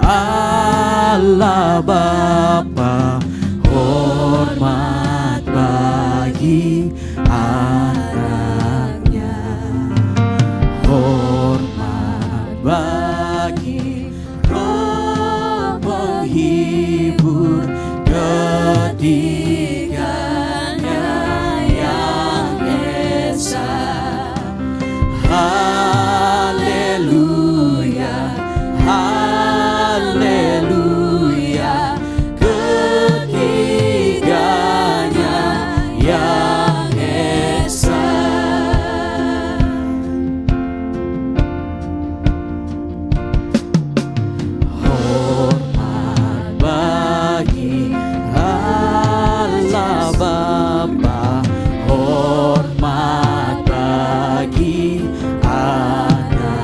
Allah Bapa, hormat bagi anaknya, hormat bagi Roh penghibur ketiganya yang esa. Haleluya, haleluya, ketiganya yang esa. Hormat bagi Allah Bapa, hormat bagi anaknya,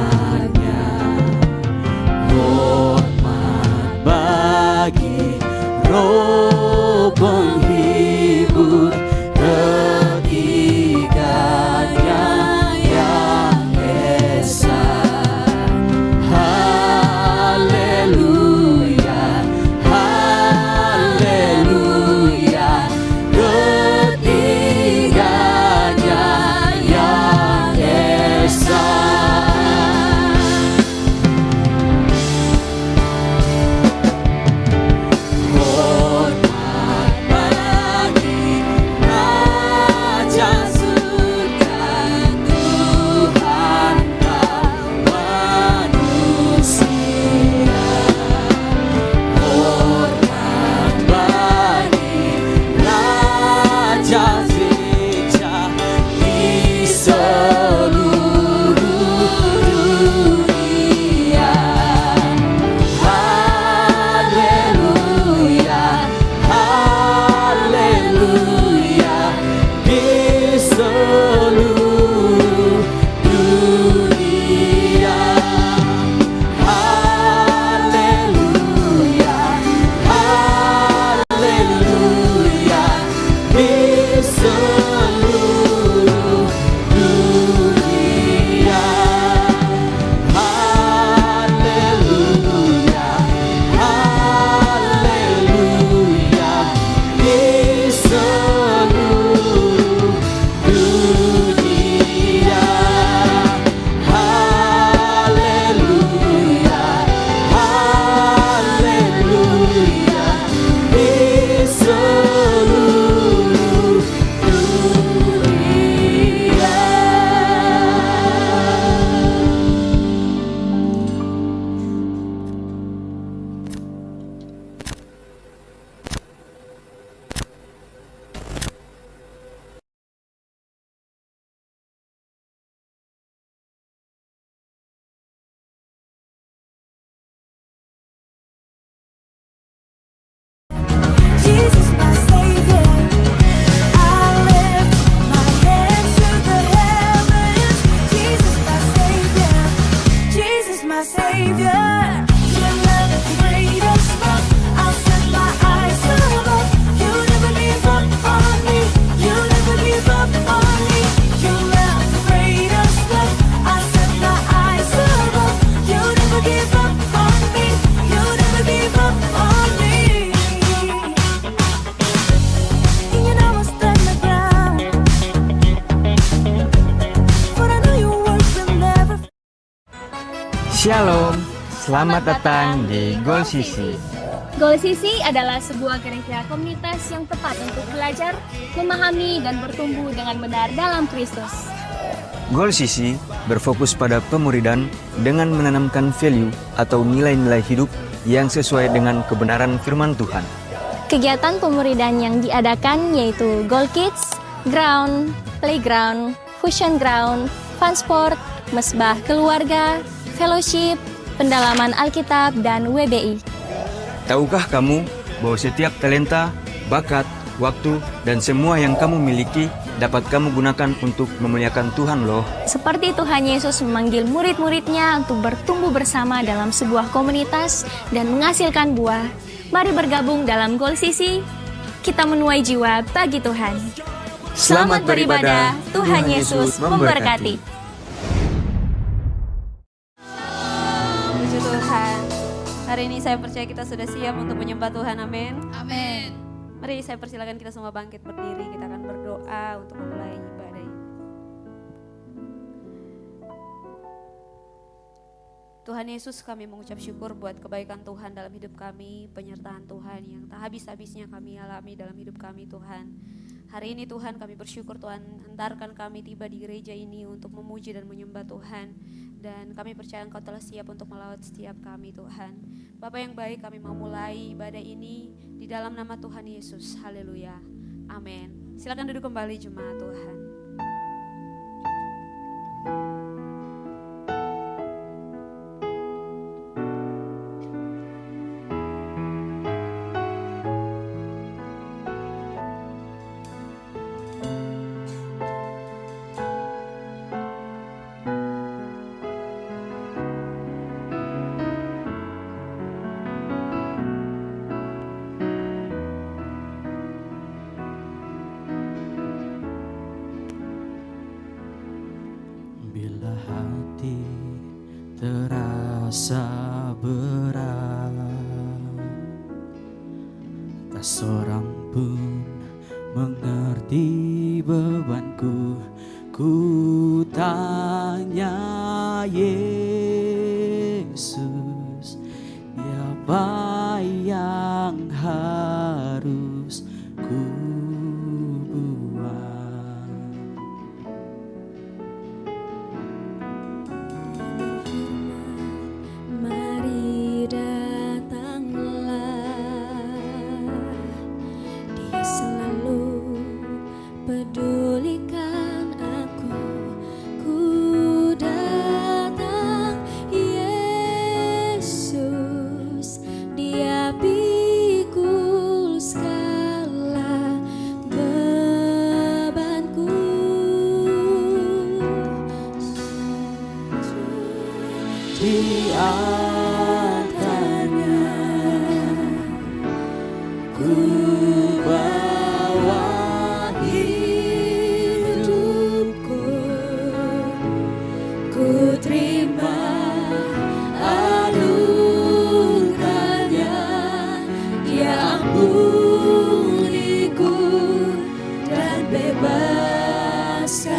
hormat bagi Roh penghibur ketiganya yang esa. Haleluya, haleluya, ketiganya yang esa. Hormat bagi Raja surga, Tuhan manusia. Hormat bagi Raja gereja di seluruh dunia. Haleluya, haleluya, di seluruh dunia. Haleluya, haleluya, di seluruh dunia. Haleluya, haleluya, di seluruh dunia. Haleluya, haleluya, di seluruh dunia. Jesus, my Savior, I lift my hands to the heavens. Jesus, my Savior, Jesus, my Savior. Your love is the greatest love. I'll set my eyes above. You never give up on me. You never give up on me. Your love is the greatest love. I'll set my eyes above. You never give up on me. You never give up on me. And you know I stand my ground. For I know your work will never. Shalom, selamat datang di Goal Sisi. Goal Sisi adalah sebuah gereja komunitas yang tepat untuk belajar, memahami, dan bertumbuh dengan benar dalam Kristus. Goal Sisi berfokus pada pemuridan dengan menanamkan value atau nilai-nilai hidup yang sesuai dengan kebenaran firman Tuhan. Kegiatan pemuridan yang diadakan yaitu Goal Kids, Ground, Playground, Fusion Ground, Fun Sport, Mesbah Keluarga, Fellowship, Pendalaman Alkitab, dan WBI. Tahukah kamu bahwa setiap talenta, bakat, waktu, dan semua yang kamu miliki dapat kamu gunakan untuk memuliakan Tuhan loh. Seperti Tuhan Yesus memanggil murid-muridnya untuk bertumbuh bersama dalam sebuah komunitas dan menghasilkan buah. Mari bergabung dalam Goal Sisi, kita menuai jiwa bagi Tuhan. Selamat beribadah, Tuhan Yesus memberkati. Puji Tuhan. Hari ini saya percaya kita sudah siap untuk menyembah Tuhan, amin. Amin. Mari saya persilakan kita semua bangkit berdiri, kita akan berdoa untuk memulai ibadah ini. Tuhan Yesus, kami mengucap syukur buat kebaikan Tuhan dalam hidup kami, penyertaan Tuhan yang tak habis-habisnya kami alami dalam hidup kami Tuhan. Hari ini Tuhan kami bersyukur Tuhan hantarkan kami tiba di gereja ini untuk memuji dan menyembah Tuhan. Dan kami percaya Engkau telah siap untuk melawat setiap kami Tuhan. Bapa yang baik, kami mau mulai ibadah ini di dalam nama Tuhan Yesus. Haleluya. Amin. Silakan duduk kembali jemaat Tuhan. Bila hati terasa berat, tak seorang pun mengerti bebanku. Ku tanya Yesus, apa yang harus ku buat? Mari datanglah, Dia selalu pedulikan aku. Ku datang Yesus, Dia pikul segala bebanku. Di antaranya ku bawa hidupku, ku terima anugerahnya, Dia ampuniku dan bebaskanku.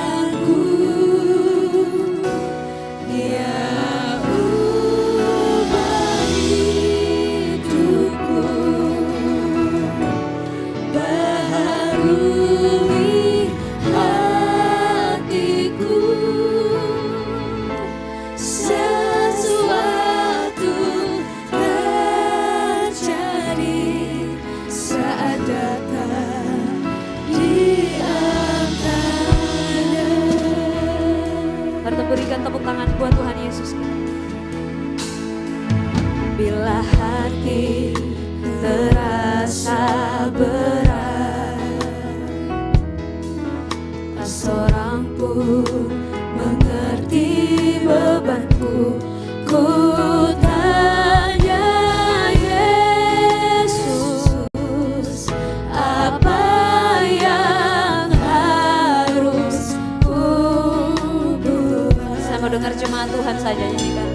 Dia ubah hidupku, baharui hatiku. Sesuatu terjadi saat datang di antaranya. Mari kita berikan tepuk tangan buat Tuhan Yesus kita. Bila hati terasa berat, tak seorang pun mengerti bebanku. Ku tanya Yesus, apa yang harus ku buat? Saya mau dengar jemaat Tuhan saja nyanyikan.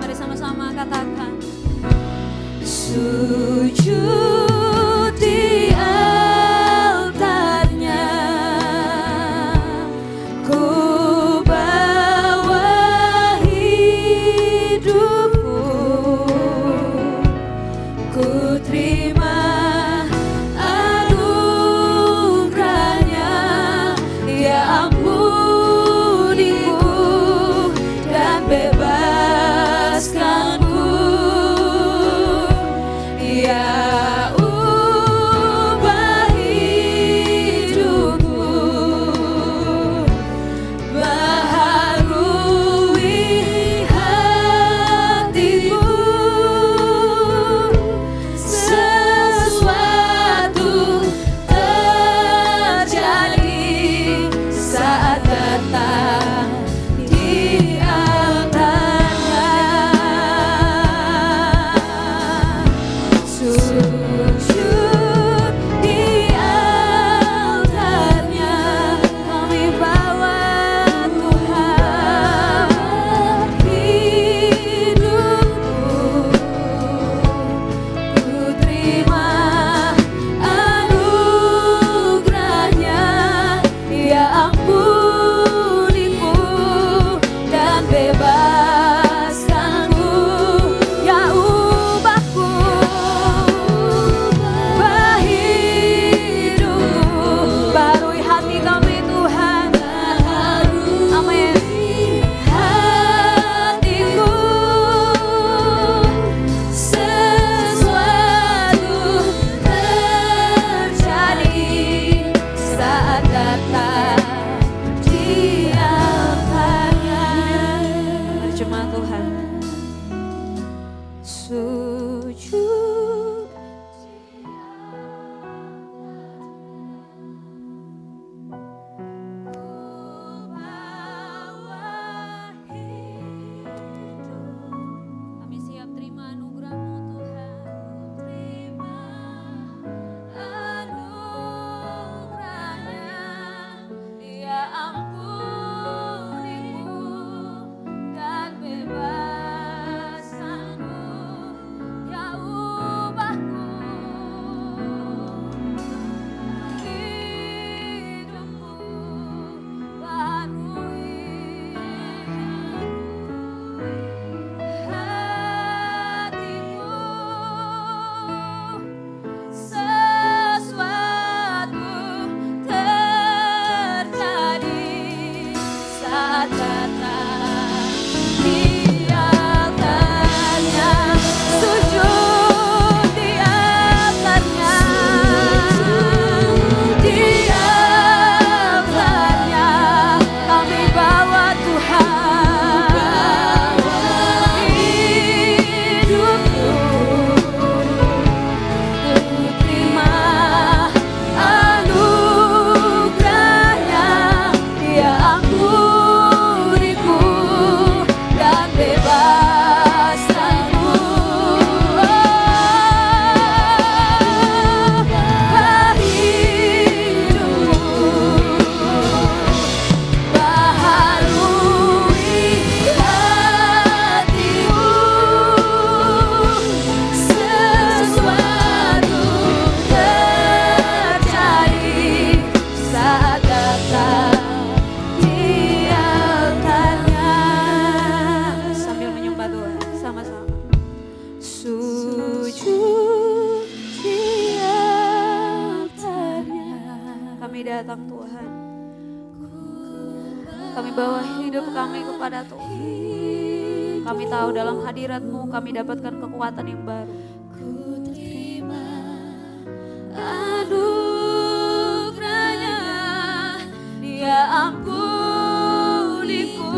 Mari sama-sama katakan. Sujud di altarnya, ku bawa hidupku, ku terima anugerahnya, Dia ampuniku dan bebaskanku. Dia datang di altarnya. Terjemah Tuhan. Sujud kami siap terima anugerah-Mu Tuhan. Terima anugerah-Nya, Dia ampuniku dan bebasanku, Dia ubahku, hidupku barui hatiku. Sesuatu terjadi saat datang di altarnya. Sujud di altarnya, di altarnya kami bawa Tuhan hidupku. Terima anugerah-Nya, Dia ampuniku dan bebaskanku. Hidupku baharui hatiku. Sesuatu terjadi saat datang di altarnya. Sambil menyembah Tuhan sama-sama. Sujud di altarnya. Kami datang Tuhan. Kami bawa hidup kami kepada Tuhan. Kami tahu dalam hadirat-Mu kami dapatkan kekuatan yang baru. Ku terima anugerah-Nya, Dia ampuniku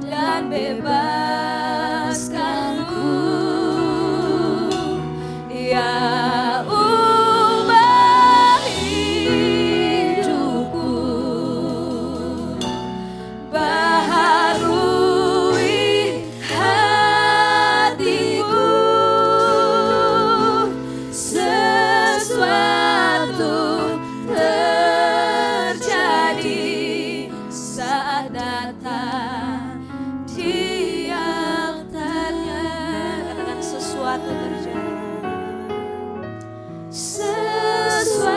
dan bebaskanku. Dia ubah hidupku, baharui hatiku. Sesuatu terjadi saat datang di altarnya. Katakan sesuatu terjadi. Sesuatu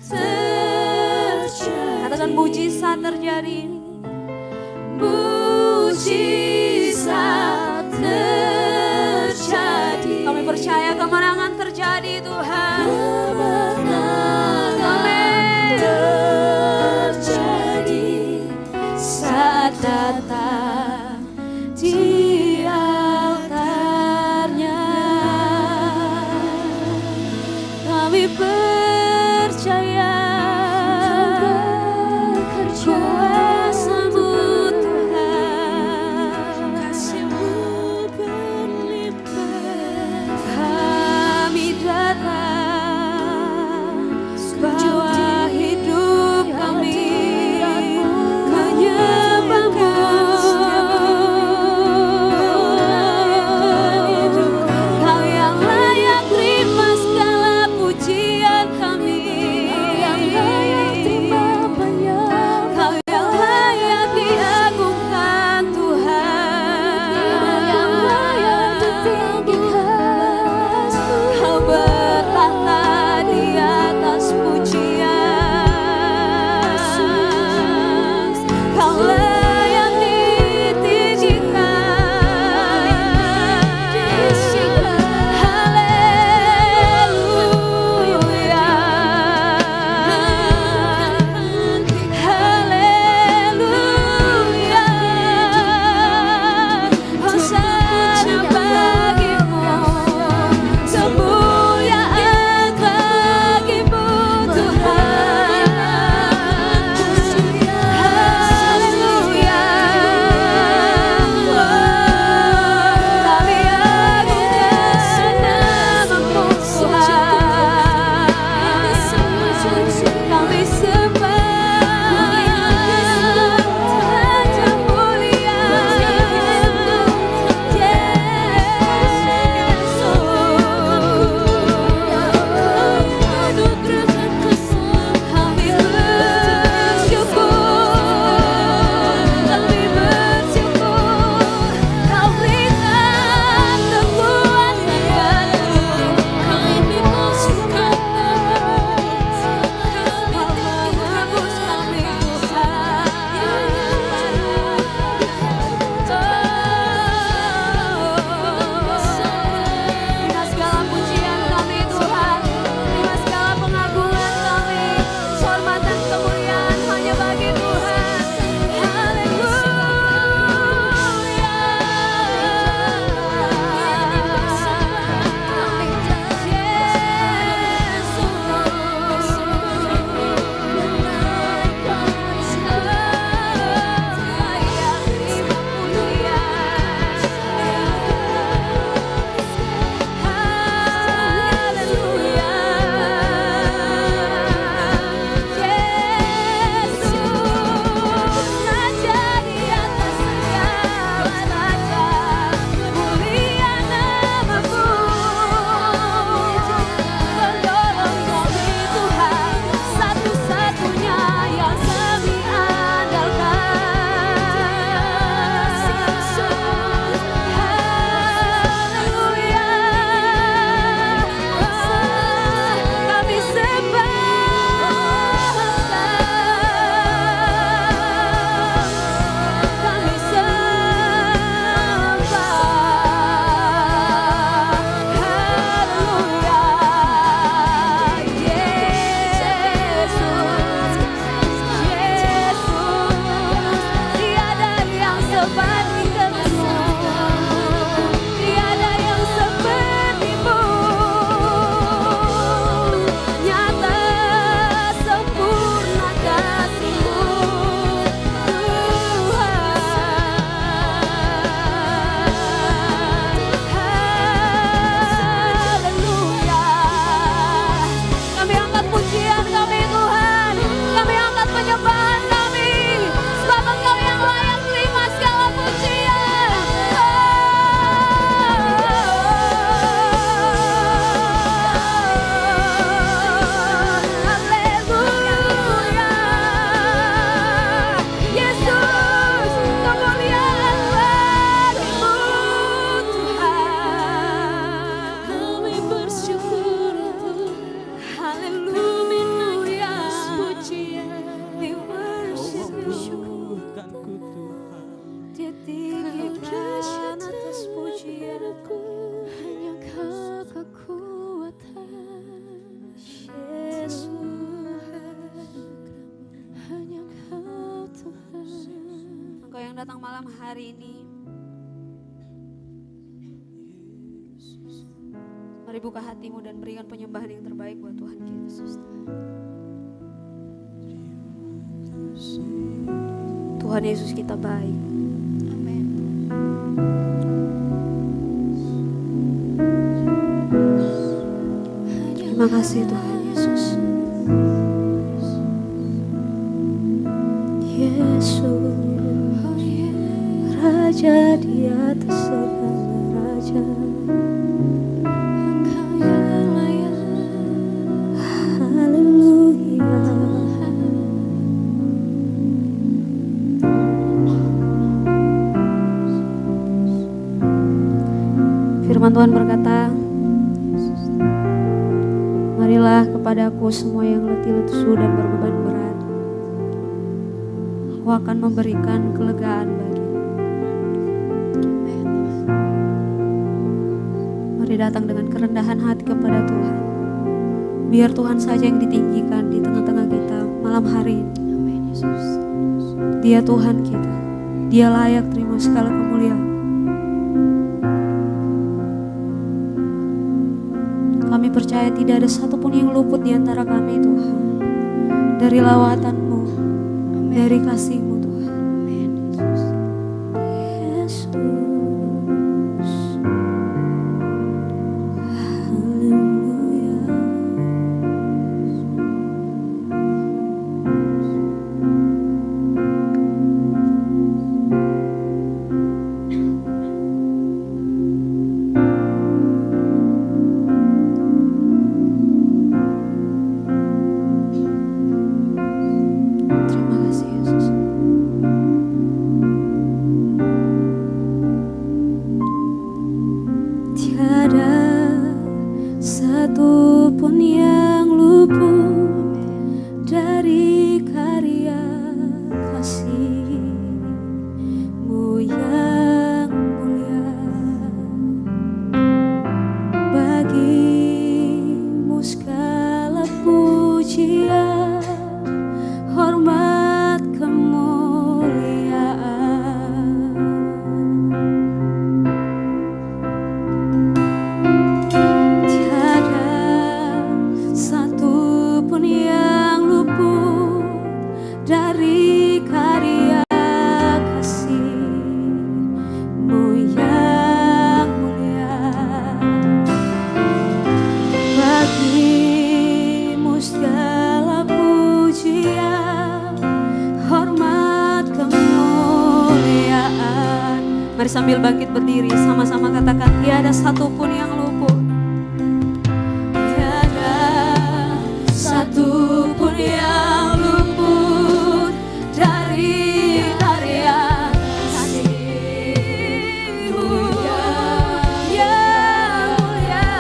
terjadi. Katakan mujizat terjadi. Mujizat terjadi. Kami percaya kemenangan terjadi Tuhan. Kemenangan terjadi saat datang di altarnya. Kami percaya kuasa-Mu Tuhan. datang malam hari ini. Mari buka hatimu dan berikan penyembahan yang terbaik buat Tuhan kita. Tuhan Yesus kita baik. Amin. Terima kasih Tuhan Yesus. Yesus, Raja di atas segala raja. Engkau yang layak. Haleluya. Firman Tuhan berkata, marilah kepadaku semua yang letih lesu dan berbeban berat. Aku akan memberikan kelegaan bagimu. Mari datang dengan kerendahan hati kepada Tuhan. Biar Tuhan saja yang ditinggikan di tengah-tengah kita malam hari ini. Amin Yesus. Dia Tuhan kita. Dia layak terima segala kemuliaan. Kami percaya tidak ada satupun yang luput di antara kami Tuhan. Dari lawatan-Mu, dari kasih-Mu Tuhan. Amin Yesus. Yesus. Haleluya. Terima kasih Yesus. Tiada satu pun yang luput dari karya kasih-Mu yang mulia. Bagi-Mu segala pujian, hormat, kemuliaan. Tiada satu pun yang luput dari karya kasih-Mu yang mulia. Bagi-Mu segala pujian, hormat, kemuliaan. Mari sambil bangkit berdiri, sama-sama katakan, tiada satupun yang luput. Tiada satupun yang luput dari karya kasih-Mu yang mulia.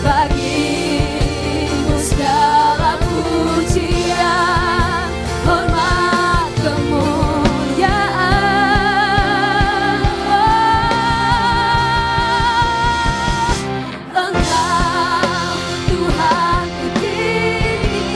Bagi-Mu segala pujian, hormat, kemuliaan. Engkau Tuhan ku tinggikan.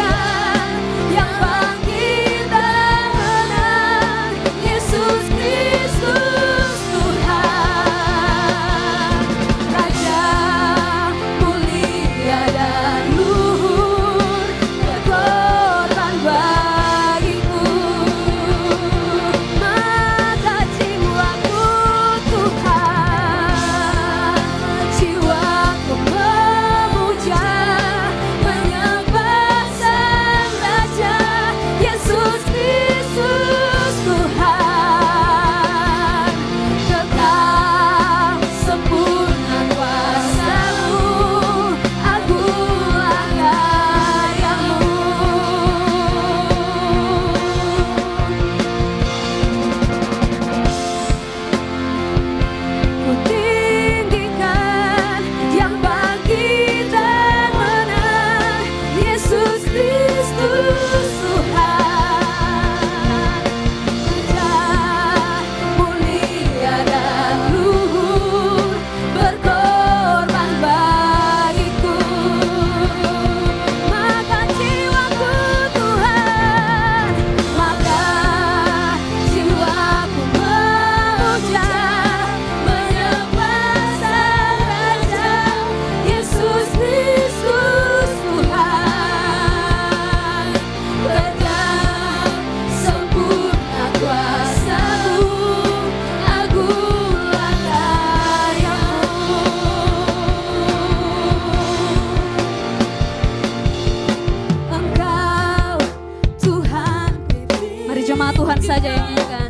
Tuhan saja yang nyanyikan.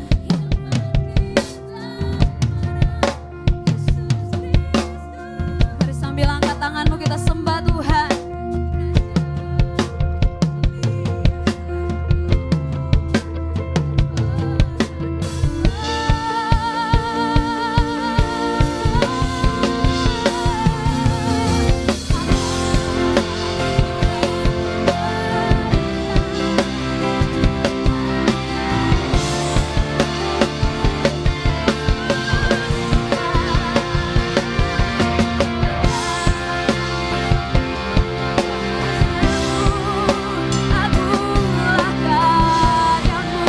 Mari sambil angkat tanganmu kita sembah Tuhan. Agunglah karyamu,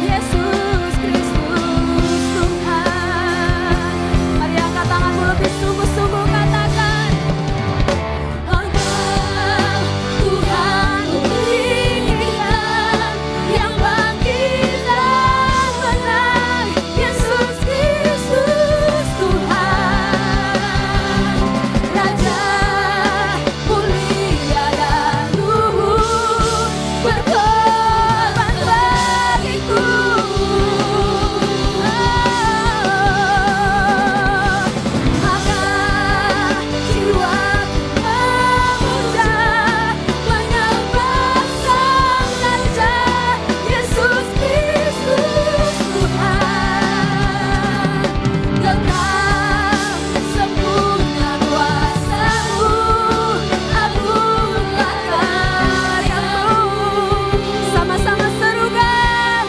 Yesus Kristus Tuhan. Mari angkat tanganmu lebih sungguh-sungguh katakan, Engkau Tuhan pilihan yang bangkit dan menang, Yesus Kristus Tuhan, Raja mulia dan luhur, berkorban bagiku. Maka jiwaku memuja, menyembah Sang Raja, Yesus Kristus Tuhan. Kekal sempurna kuasa-Mu, agunglah karya-Mu. sama-sama serukan,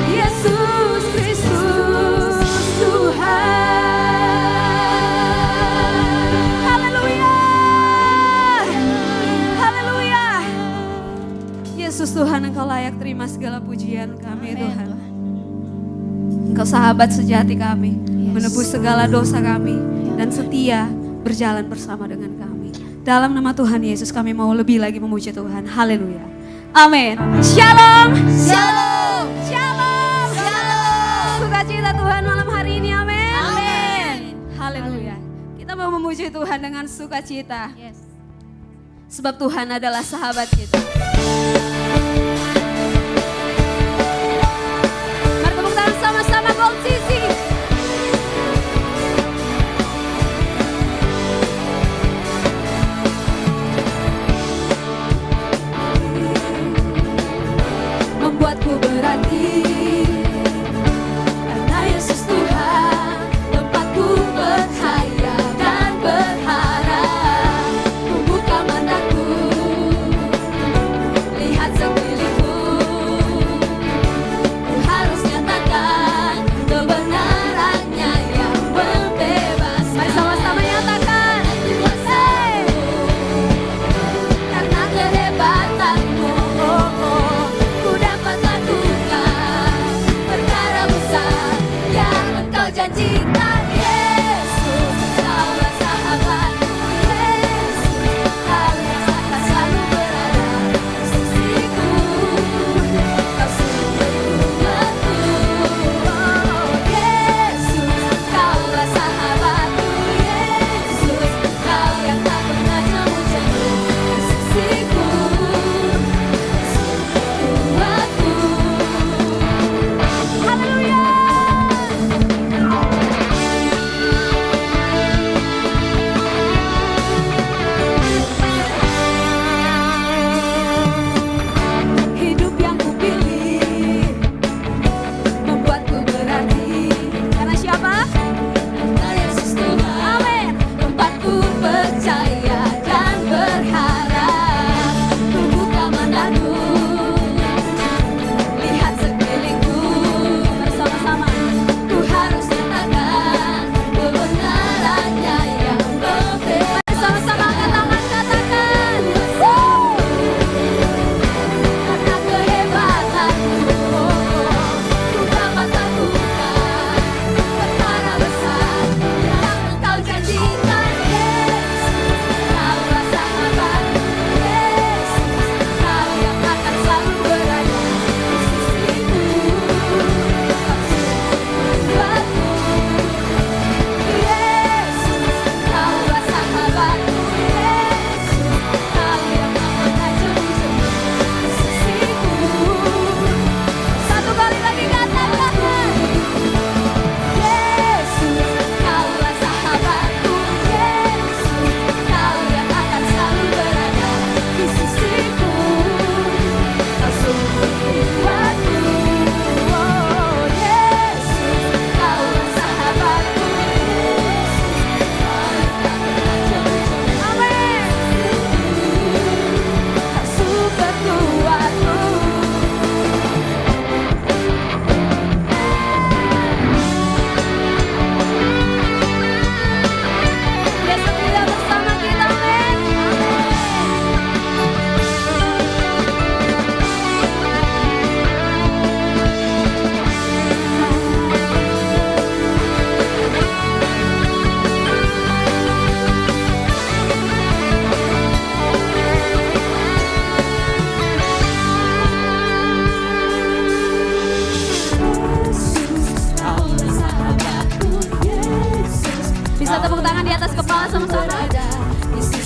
Yesus Kristus Tuhan. haleluya, haleluya. Yesus Tuhan, Engkau layak terima segala pujian kami Tuhan. Engkau sahabat sejati kami, menebus segala dosa kami, dan setia berjalan bersama dengan kami. Dalam nama Tuhan Yesus kami mau lebih lagi memuji Tuhan. Haleluya. Amin. Shalom. Shalom. Shalom. Shalom. Sukacita Tuhan malam hari ini. Amin. Amin. Haleluya. Kita mau memuji Tuhan dengan sukacita. Yes. Sebab Tuhan adalah sahabat kita. Mari tepuk tangan sama-sama Gold Sisi. Membuatku berarti karena Yesus Tuhan, tempatku berhayal dan berharap. Membuka mataku,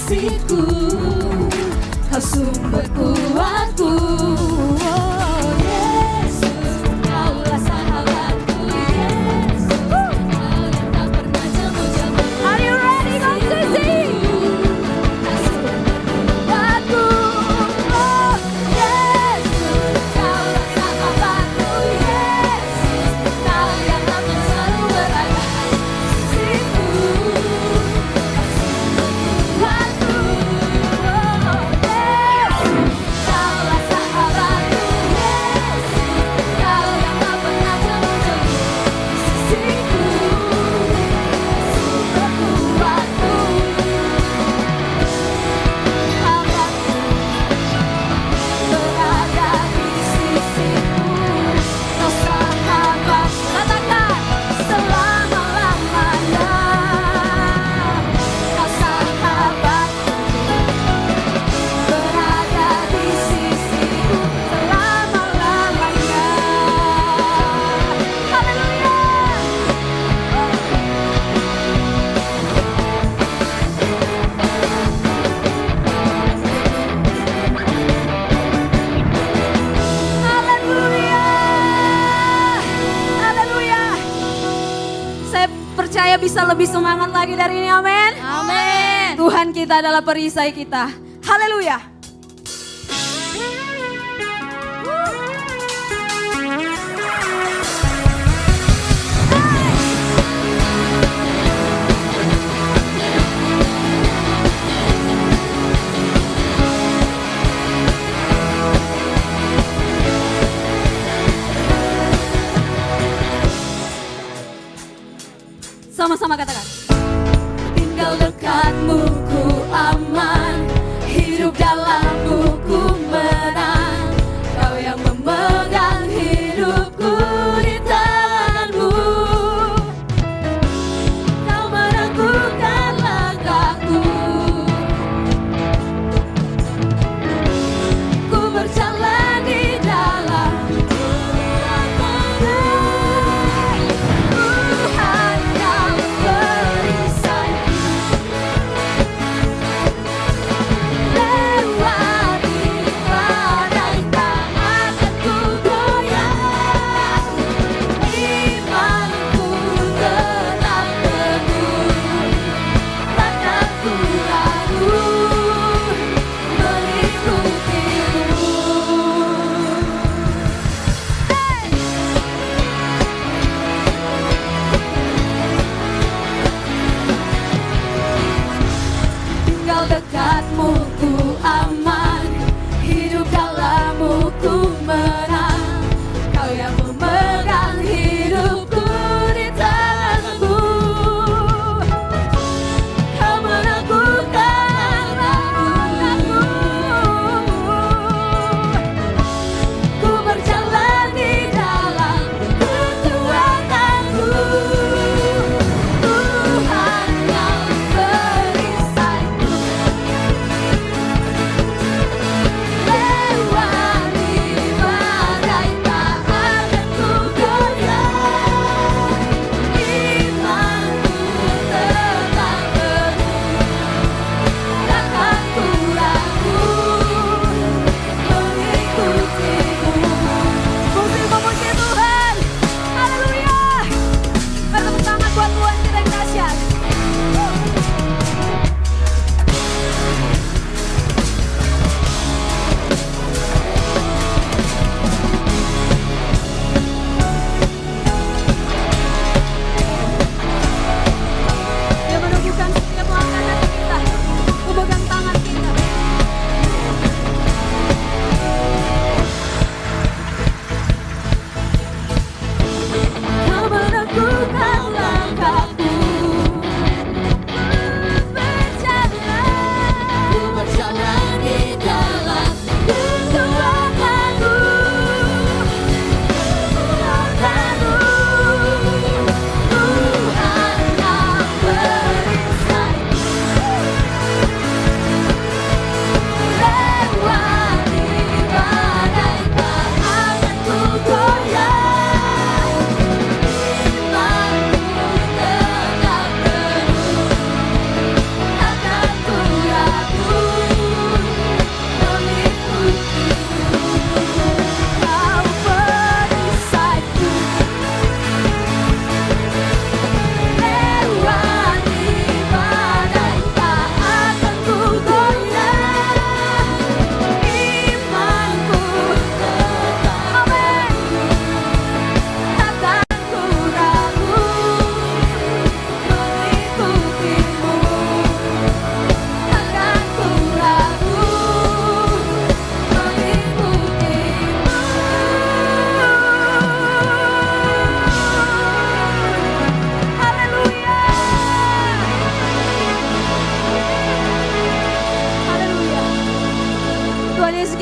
kasihku, kau sumber kuatku. Oh Yesus, kaulah sahabatku. Yesus, kau yang tak pernah jemu-jemu. Are you ready, Kong Sisi? Kuatku, oh Yesus, kaulah sahabatku. Yesus, kau yang akan selalu berada di sisiku. Kuatku, oh Yesus, kaulah sahabatku. Yesus, kau yang tak pernah jemu-jemu di sisiku. Kuatku, berada di sisiku, kau sahabat, katakan selama-lamanya. Kau sahabat, berada di sisiku selama-lamanya. Haleluya. Haleluya. Haleluya. Saya percaya bisa lebih semangat lagi dari ini, amin. Amin. Tuhan kita adalah perisai kita. Haleluya. Sama-sama katakan. Tinggal dekatmu ku aman, hidup dalammu ku menang. Kau yang memegang hidupku di tanganmu. Kau meragukan langkahku. Ku berjalan di dalam kegelapan. Tuhan kau perisaiku. Lewati badai tak akan ku goyah. Imanku tetap teguh, takkan ku ragu mengikutimu. Tinggal dekatmu ku aman, hidup dalammu ku menang. Kau yang memegang hidupku di tanganmu. Kau meragukan langkahku. Ku berjalan di dalam kekuatanmu. Tuhan kau perisaiku.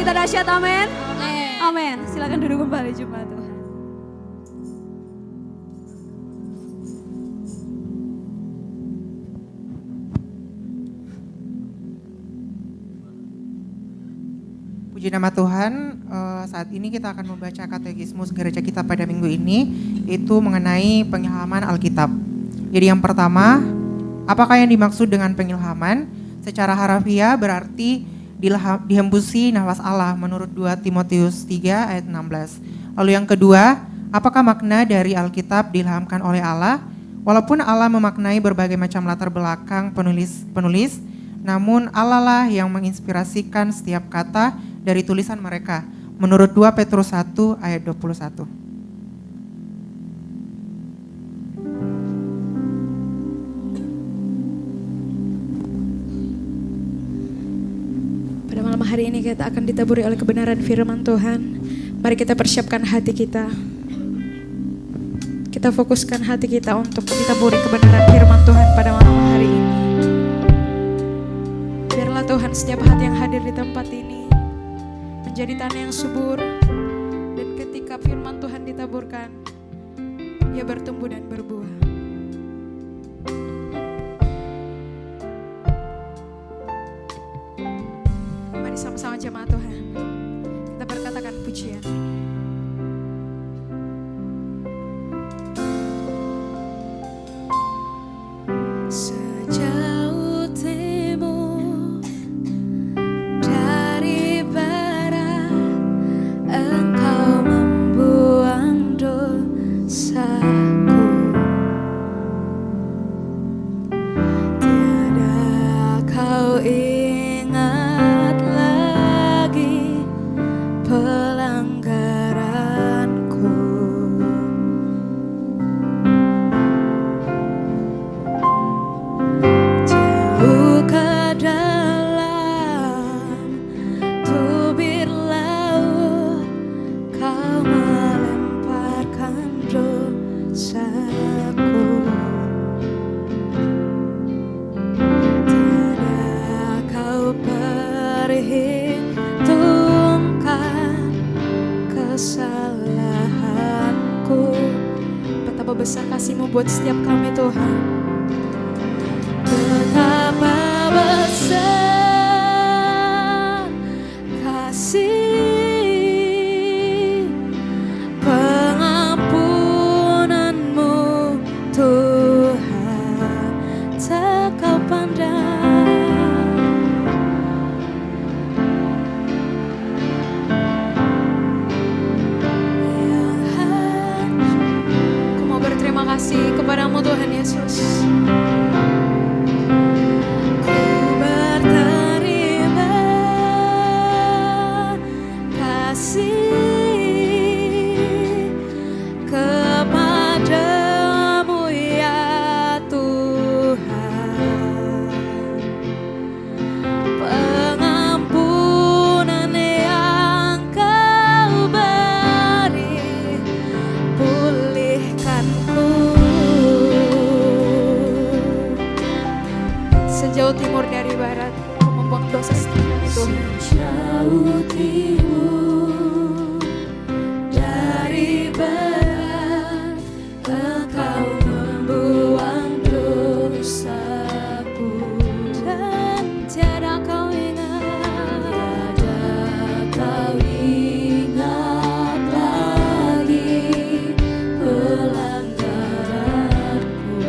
kita dahsyat, amin. Amin. Silakan duduk kembali, jemaat Tuhan. Puji nama Tuhan, saat ini kita akan membaca katekismus gereja kita pada minggu ini, itu mengenai pengilhaman Alkitab. Jadi yang pertama, apakah yang dimaksud dengan pengilhaman? Secara harafiah berarti dihembusi nafas Allah menurut 2 Timotius 3 ayat 16. Lalu yang kedua, apakah makna dari Alkitab diilhamkan oleh Allah? Walaupun Allah memaknai berbagai macam latar belakang penulis, namun Allah lah yang menginspirasikan setiap kata dari tulisan mereka, menurut 2 Petrus 1 ayat 21. Pada malam hari ini kita akan ditaburi oleh kebenaran firman Tuhan. Mari kita persiapkan hati kita. Kita fokuskan hati kita untuk ditaburi kebenaran firman Tuhan pada malam hari ini. Biarlah Tuhan setiap hati yang hadir di tempat ini menjadi tanah yang subur, dan ketika firman Tuhan ditaburkan, ia bertumbuh dan berbuah. Mari sama-sama jemaat Tuhan, kita berkatakan pujian. Sejauh timur dari barat, Engkau membuang dosaku. Tiada kau ingat lagi pelanggaranku. Jauh ke dalam tubir laut, kau melemparkan dosaku. Tiada kau perhitungkan kesalahanku. Betapa besar kasih-Mu buat setiap kami Tuhan. Betapa besar kasih pengampunan-Mu Tuhan, tak kau pandang. Yang Aku mau berterima kasih kepada-Mu Tuhan Yesus. Ku berterima kasih kepadamu ya Tuhan. Pengampunan yang Kau beri, pulihkanku. Sejauh timur dari barat, Kau membuang dosa setiap kami Tuhan. Sejauh timur dari barat, Engkau membuang dosaku. Dan tiada kau ingat lagi pelanggaranku.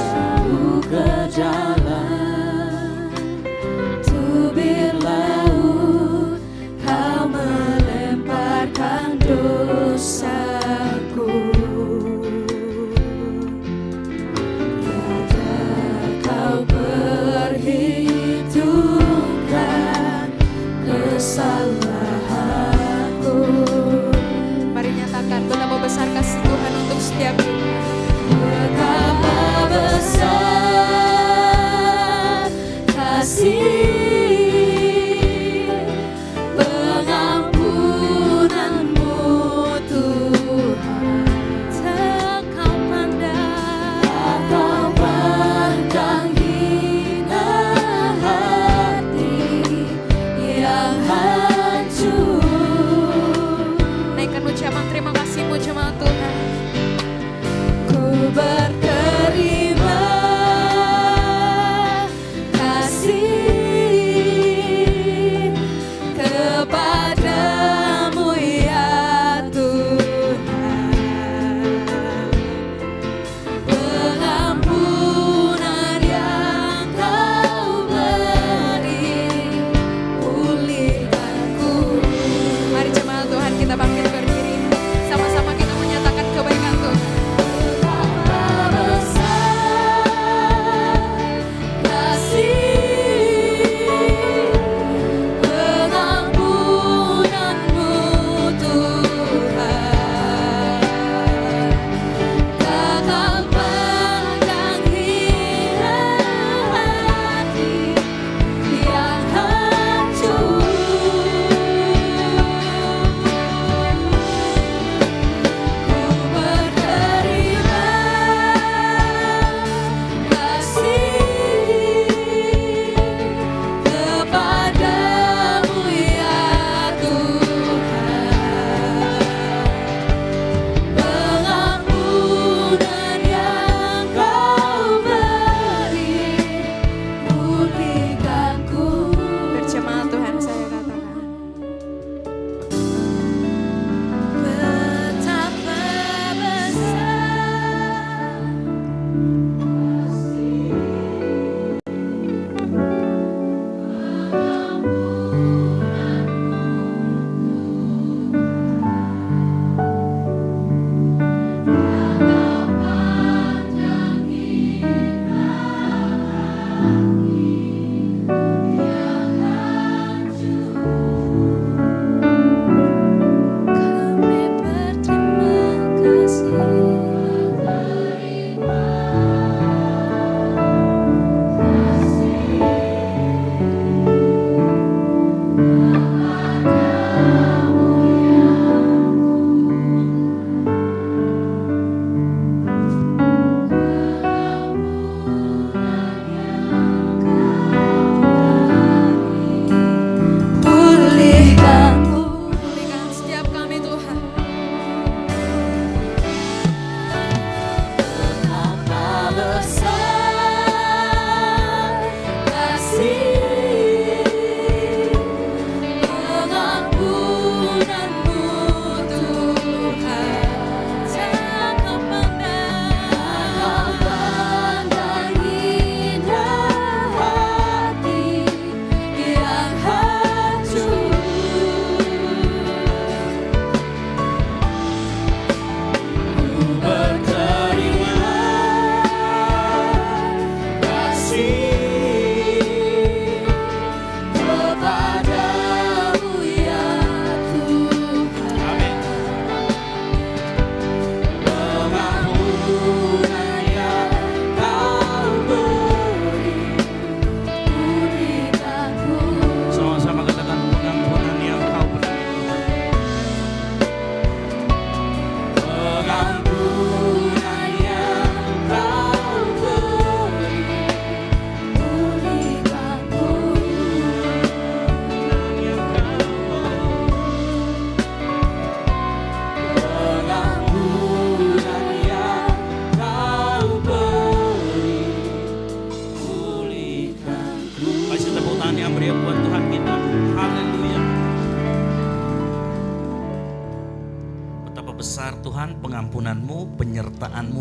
Jauh ke jalan tubir laut, Kau melemparkan dosaku. Tiada kau perhitungkan kesalahanku. Mari nyatakan betapa besar kasih Tuhan untuk setiap kita. Betapa besar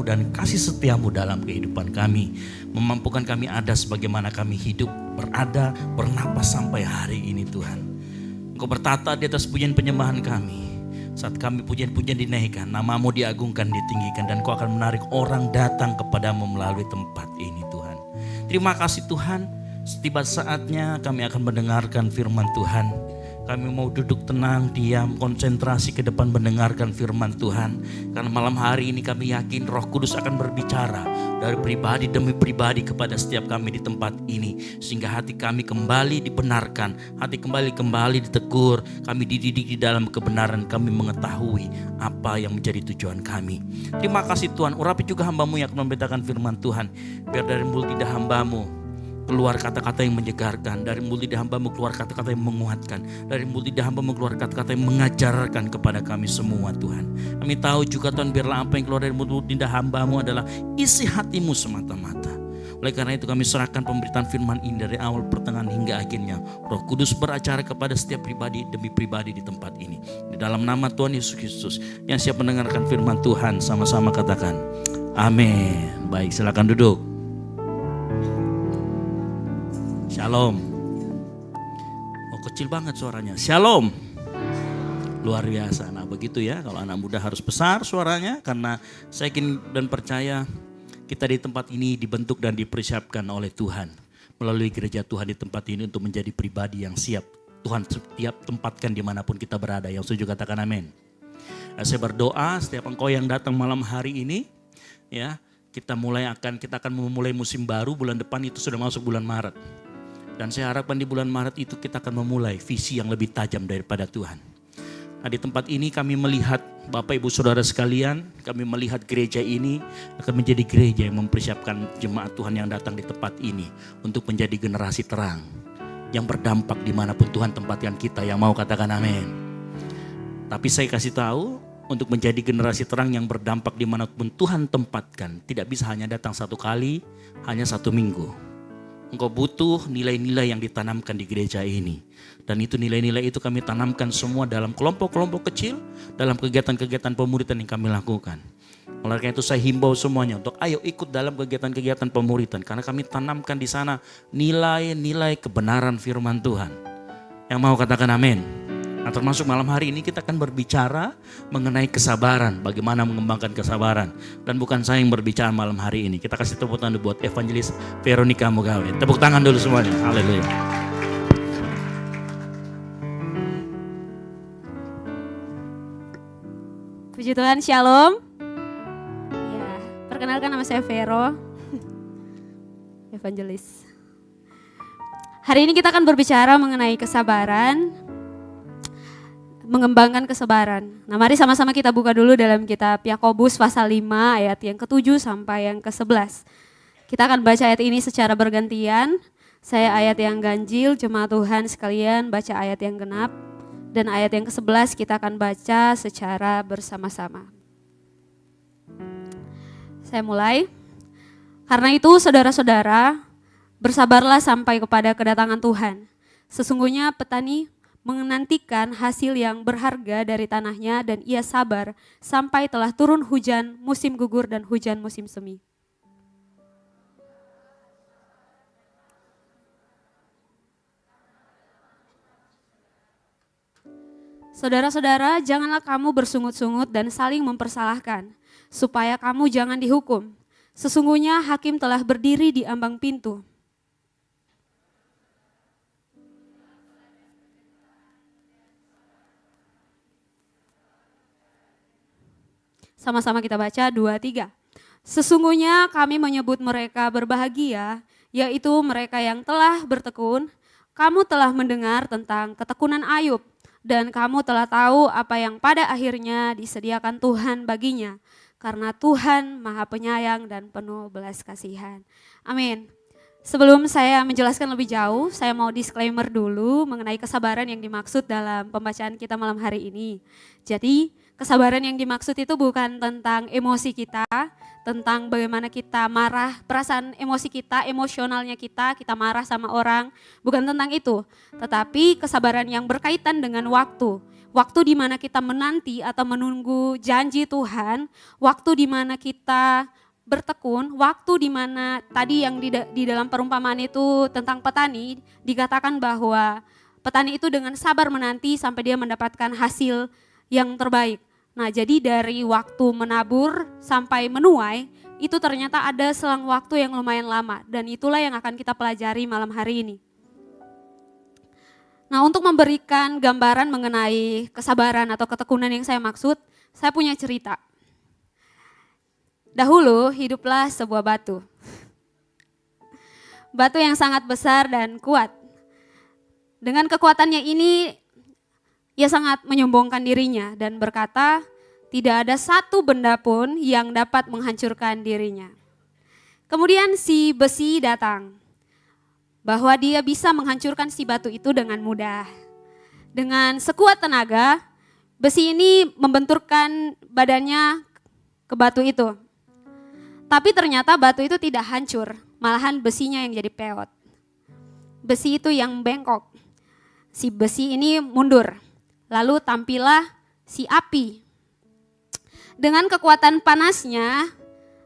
dan kasih setiamu dalam kehidupan kami. Memampukan kami ada sebagaimana kami hidup, berada, bernapas sampai hari ini Tuhan. Engkau bertata di atas pujian penyembahan kami. Saat kami pujian-pujian dinaikkan, namamu diagungkan, ditinggikan, dan kau akan menarik orang datang kepadamu melalui tempat ini Tuhan. Terima kasih Tuhan, setiba saatnya kami akan mendengarkan firman Tuhan. Kami mau duduk tenang, diam, konsentrasi ke depan mendengarkan firman Tuhan. Karena malam hari ini kami yakin Roh Kudus akan berbicara dari pribadi demi pribadi kepada setiap kami di tempat ini. Sehingga hati kami kembali dibenarkan, hati kembali ditegur, kami dididik di dalam kebenaran, kami mengetahui apa yang menjadi tujuan kami. Terima kasih Tuhan, urapi juga hamba-Mu yang akan memberitakan firman Tuhan. Biar dari mulut lidah hamba-Mu keluar kata-kata yang menyegarkan, dari mulut lidah hamba-Mu keluar kata-kata yang menguatkan, dari mulut lidah hamba-Mu keluar kata-kata yang mengajarkan kepada kami semua Tuhan. Kami tahu juga Tuhan, biarlah apa yang keluar dari mulut lidah hamba-Mu adalah isi hati-Mu semata-mata. Oleh karena itu kami serahkan pemberitaan firman ini dari awal, pertengahan hingga akhirnya. Roh Kudus beracara kepada setiap pribadi demi pribadi di tempat ini. Di dalam nama Tuhan Yesus Kristus yang siap mendengarkan firman Tuhan, sama-sama katakan amin. Baik, silakan duduk. Shalom. Oh, kecil banget suaranya. Shalom. Luar biasa. Nah begitu ya, kalau anak muda harus besar suaranya. Karena saya yakin dan percaya kita di tempat ini dibentuk dan dipersiapkan oleh Tuhan. Melalui gereja Tuhan di tempat ini untuk menjadi pribadi yang siap. Tuhan setiap tempatkan dimanapun kita berada. Yang setuju katakan amin. Nah, saya berdoa setiap engkau yang datang malam hari ini, ya, kita akan memulai musim baru. Bulan depan itu sudah masuk bulan Maret. Dan saya harapkan di bulan Maret itu kita akan memulai visi yang lebih tajam daripada Tuhan. Nah di tempat ini kami melihat Bapak Ibu Saudara sekalian, kami melihat gereja ini akan menjadi gereja yang mempersiapkan jemaat Tuhan yang datang di tempat ini untuk menjadi generasi terang yang berdampak dimanapun Tuhan tempatkan kita, yang mau katakan amin. Tapi saya kasih tahu, untuk menjadi generasi terang yang berdampak dimanapun Tuhan tempatkan, tidak bisa hanya datang satu kali, hanya satu minggu. Engkau butuh nilai-nilai yang ditanamkan di gereja ini. Dan itu nilai-nilai itu kami tanamkan semua dalam kelompok-kelompok kecil, dalam kegiatan-kegiatan pemuritan yang kami lakukan. Oleh karena itu saya himbau semuanya untuk ayo ikut dalam kegiatan-kegiatan pemuritan. Karena kami tanamkan di sana nilai-nilai kebenaran firman Tuhan. Yang mau katakan amin. Nah termasuk malam hari ini kita akan berbicara mengenai kesabaran. Bagaimana mengembangkan kesabaran. Dan bukan saya yang berbicara malam hari ini. Kita kasih tepuk tangan buat Evangelis Veronica Mugawe. Tepuk tangan dulu semuanya. Haleluya. Puji Tuhan, shalom. Ya, perkenalkan nama saya Vero. Evangelis. Hari ini kita akan berbicara mengenai kesabaran. Mengembangkan kesabaran. Nah mari sama-sama kita buka dulu dalam kitab Yakobus pasal 5 ayat yang ke-7 sampai yang ke-11. Kita akan baca ayat ini secara bergantian. Saya ayat yang ganjil, jemaat Tuhan sekalian baca ayat yang genap. Dan ayat yang ke-11 kita akan baca secara bersama-sama. Saya mulai. Karena itu saudara-saudara, bersabarlah sampai kepada kedatangan Tuhan. Sesungguhnya petani menantikan hasil yang berharga dari tanahnya dan ia sabar sampai telah turun hujan musim gugur dan hujan musim semi. Saudara-saudara, janganlah kamu bersungut-sungut dan saling mempersalahkan, supaya kamu jangan dihukum. Sesungguhnya hakim telah berdiri di ambang pintu. Sama-sama kita baca 2-3. Sesungguhnya kami menyebut mereka berbahagia, yaitu mereka yang telah bertekun. Kamu telah mendengar tentang ketekunan Ayub, dan kamu telah tahu apa yang pada akhirnya disediakan Tuhan baginya. Karena Tuhan Maha Penyayang dan penuh belas kasihan. Amin. Sebelum saya menjelaskan lebih jauh, saya mau disclaimer dulu mengenai kesabaran yang dimaksud dalam pembacaan kita malam hari ini. Jadi, kesabaran yang dimaksud itu bukan tentang emosi kita, tentang bagaimana kita marah, perasaan emosi kita, emosionalnya kita marah sama orang, bukan tentang itu. Tetapi kesabaran yang berkaitan dengan waktu. waktu di mana kita menanti atau menunggu janji Tuhan, waktu di mana kita bertekun, waktu di mana tadi yang di dalam perumpamaan itu tentang petani, dikatakan bahwa petani itu dengan sabar menanti sampai dia mendapatkan hasil yang terbaik. Nah, jadi dari waktu menabur sampai menuai, itu ternyata ada selang waktu yang lumayan lama, dan itulah yang akan kita pelajari malam hari ini. Nah, untuk memberikan gambaran mengenai kesabaran atau ketekunan yang saya maksud, saya punya cerita. Dahulu hiduplah sebuah batu. Batu yang sangat besar dan kuat. Dengan kekuatannya ini, ia sangat menyombongkan dirinya dan berkata, tidak ada satu benda pun yang dapat menghancurkan dirinya. Kemudian si besi datang, bahwa dia bisa menghancurkan si batu itu dengan mudah. Dengan sekuat tenaga, besi ini membenturkan badannya ke batu itu. Tapi ternyata batu itu tidak hancur, malahan besinya yang jadi peot. Besi itu yang bengkok. Si besi ini mundur, lalu tampillah si api. Dengan kekuatan panasnya,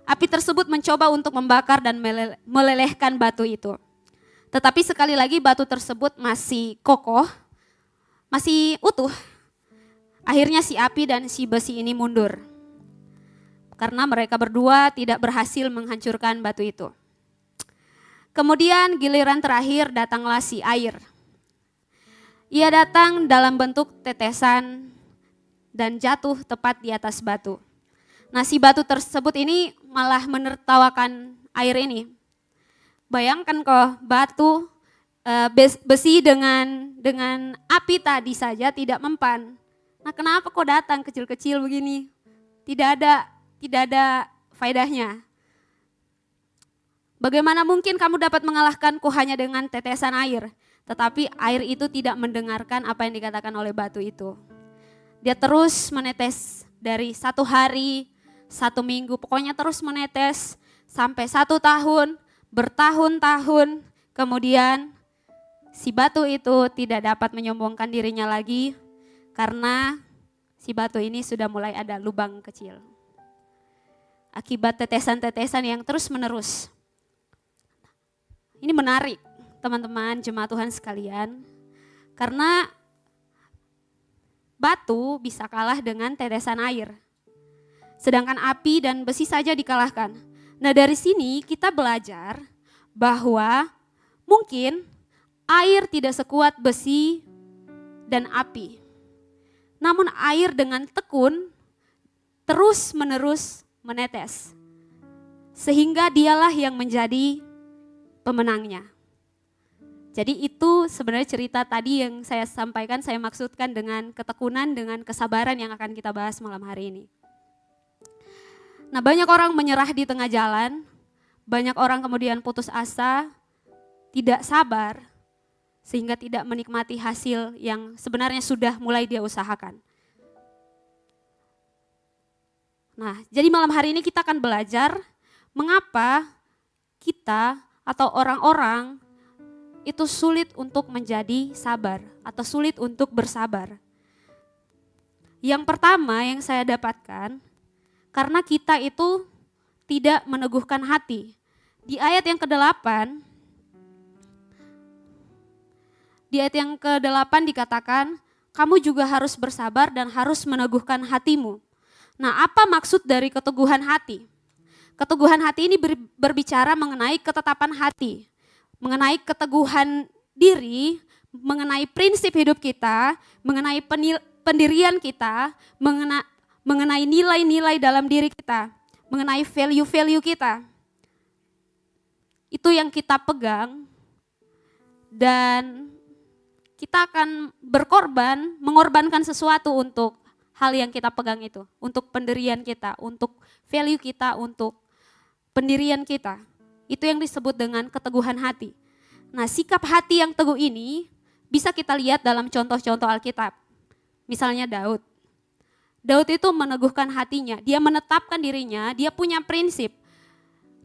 api tersebut mencoba untuk membakar dan melelehkan batu itu. Tetapi sekali lagi batu tersebut masih kokoh, masih utuh. Akhirnya si api dan si besi ini mundur. Karena mereka berdua tidak berhasil menghancurkan batu itu. Kemudian giliran terakhir datanglah si air. Ia datang dalam bentuk tetesan dan jatuh tepat di atas batu. Nah, si batu tersebut ini malah menertawakan air ini. Bayangkan kok batu besi dengan api tadi saja tidak mempan. Nah, kenapa kok datang kecil-kecil begini? Tidak ada faedahnya. Bagaimana mungkin kamu dapat mengalahkanku hanya dengan tetesan air? Tetapi air itu tidak mendengarkan apa yang dikatakan oleh batu itu. Dia terus menetes dari 1 hari, 1 minggu, pokoknya terus menetes sampai 1 tahun, bertahun-tahun. Kemudian si batu itu tidak dapat menyombongkan dirinya lagi karena si batu ini sudah mulai ada lubang kecil. Akibat tetesan-tetesan yang terus menerus. Ini menarik teman-teman jemaat Tuhan sekalian. Karena batu bisa kalah dengan tetesan air. Sedangkan api dan besi saja dikalahkan. Nah, dari sini kita belajar bahwa mungkin air tidak sekuat besi dan api. Namun air dengan tekun terus menerus menetes. Sehingga dialah yang menjadi pemenangnya. Jadi itu sebenarnya cerita tadi yang saya sampaikan, saya maksudkan dengan ketekunan, dengan kesabaran yang akan kita bahas malam hari ini. Nah, banyak orang menyerah di tengah jalan, banyak orang kemudian putus asa, tidak sabar, sehingga tidak menikmati hasil yang sebenarnya sudah mulai dia usahakan. Nah, jadi malam hari ini kita akan belajar mengapa kita atau orang-orang itu sulit untuk menjadi sabar atau sulit untuk bersabar. Yang pertama yang saya dapatkan, karena kita itu tidak meneguhkan hati. Di ayat yang ke-8, dikatakan, kamu juga harus bersabar dan harus meneguhkan hatimu. Nah, apa maksud dari keteguhan hati? Keteguhan hati ini berbicara mengenai ketetapan hati, mengenai keteguhan diri, mengenai prinsip hidup kita, mengenai pendirian kita, mengenai nilai-nilai dalam diri kita, mengenai value-value kita. Itu yang kita pegang dan kita akan mengorbankan sesuatu untuk hal yang kita pegang itu, untuk pendirian kita, untuk value kita, untuk pendirian kita. Itu yang disebut dengan keteguhan hati. Nah, sikap hati yang teguh ini bisa kita lihat dalam contoh-contoh Alkitab. Misalnya Daud. Daud itu meneguhkan hatinya, dia menetapkan dirinya, dia punya prinsip.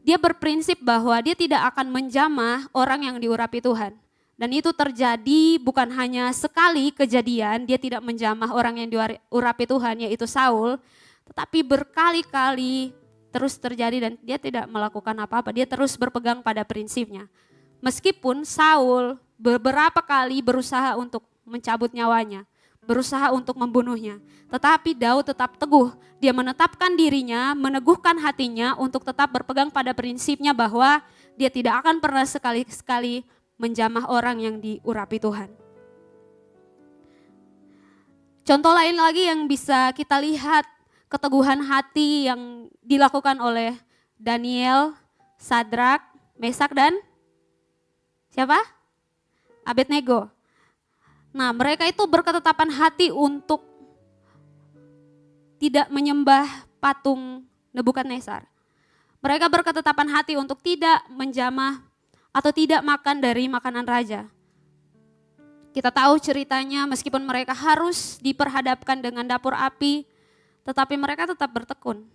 Dia berprinsip bahwa dia tidak akan menjamah orang yang diurapi Tuhan. Dan itu terjadi bukan hanya sekali kejadian, dia tidak menjamah orang yang diurapi Tuhan yaitu Saul, tetapi berkali-kali terus terjadi dan dia tidak melakukan apa-apa, dia terus berpegang pada prinsipnya. Meskipun Saul beberapa kali berusaha untuk mencabut nyawanya, berusaha untuk membunuhnya, tetapi Daud tetap teguh, dia menetapkan dirinya, meneguhkan hatinya untuk tetap berpegang pada prinsipnya bahwa dia tidak akan pernah sekali-sekali menjamah orang yang diurapi Tuhan. Contoh lain lagi yang bisa kita lihat keteguhan hati yang dilakukan oleh Daniel, Sadrak, Mesak dan siapa? Abednego. Nah, mereka itu berketetapan hati untuk tidak menyembah patung Nebukadnezar. Mereka berketetapan hati untuk tidak menjamah atau tidak makan dari makanan raja. Kita tahu ceritanya, meskipun mereka harus diperhadapkan dengan dapur api, tetapi mereka tetap bertekun.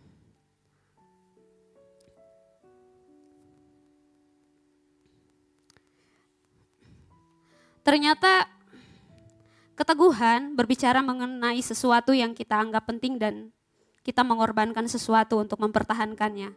Ternyata keteguhan berbicara mengenai sesuatu yang kita anggap penting dan kita mengorbankan sesuatu untuk mempertahankannya.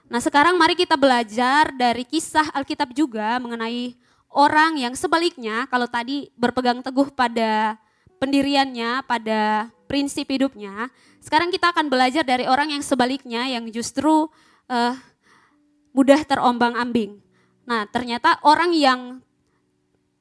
Nah, sekarang mari kita belajar dari kisah Alkitab juga mengenai orang yang sebaliknya, kalau tadi berpegang teguh pada pendiriannya, pada prinsip hidupnya, sekarang kita akan belajar dari orang yang sebaliknya yang justru mudah terombang-ambing. Nah, ternyata orang yang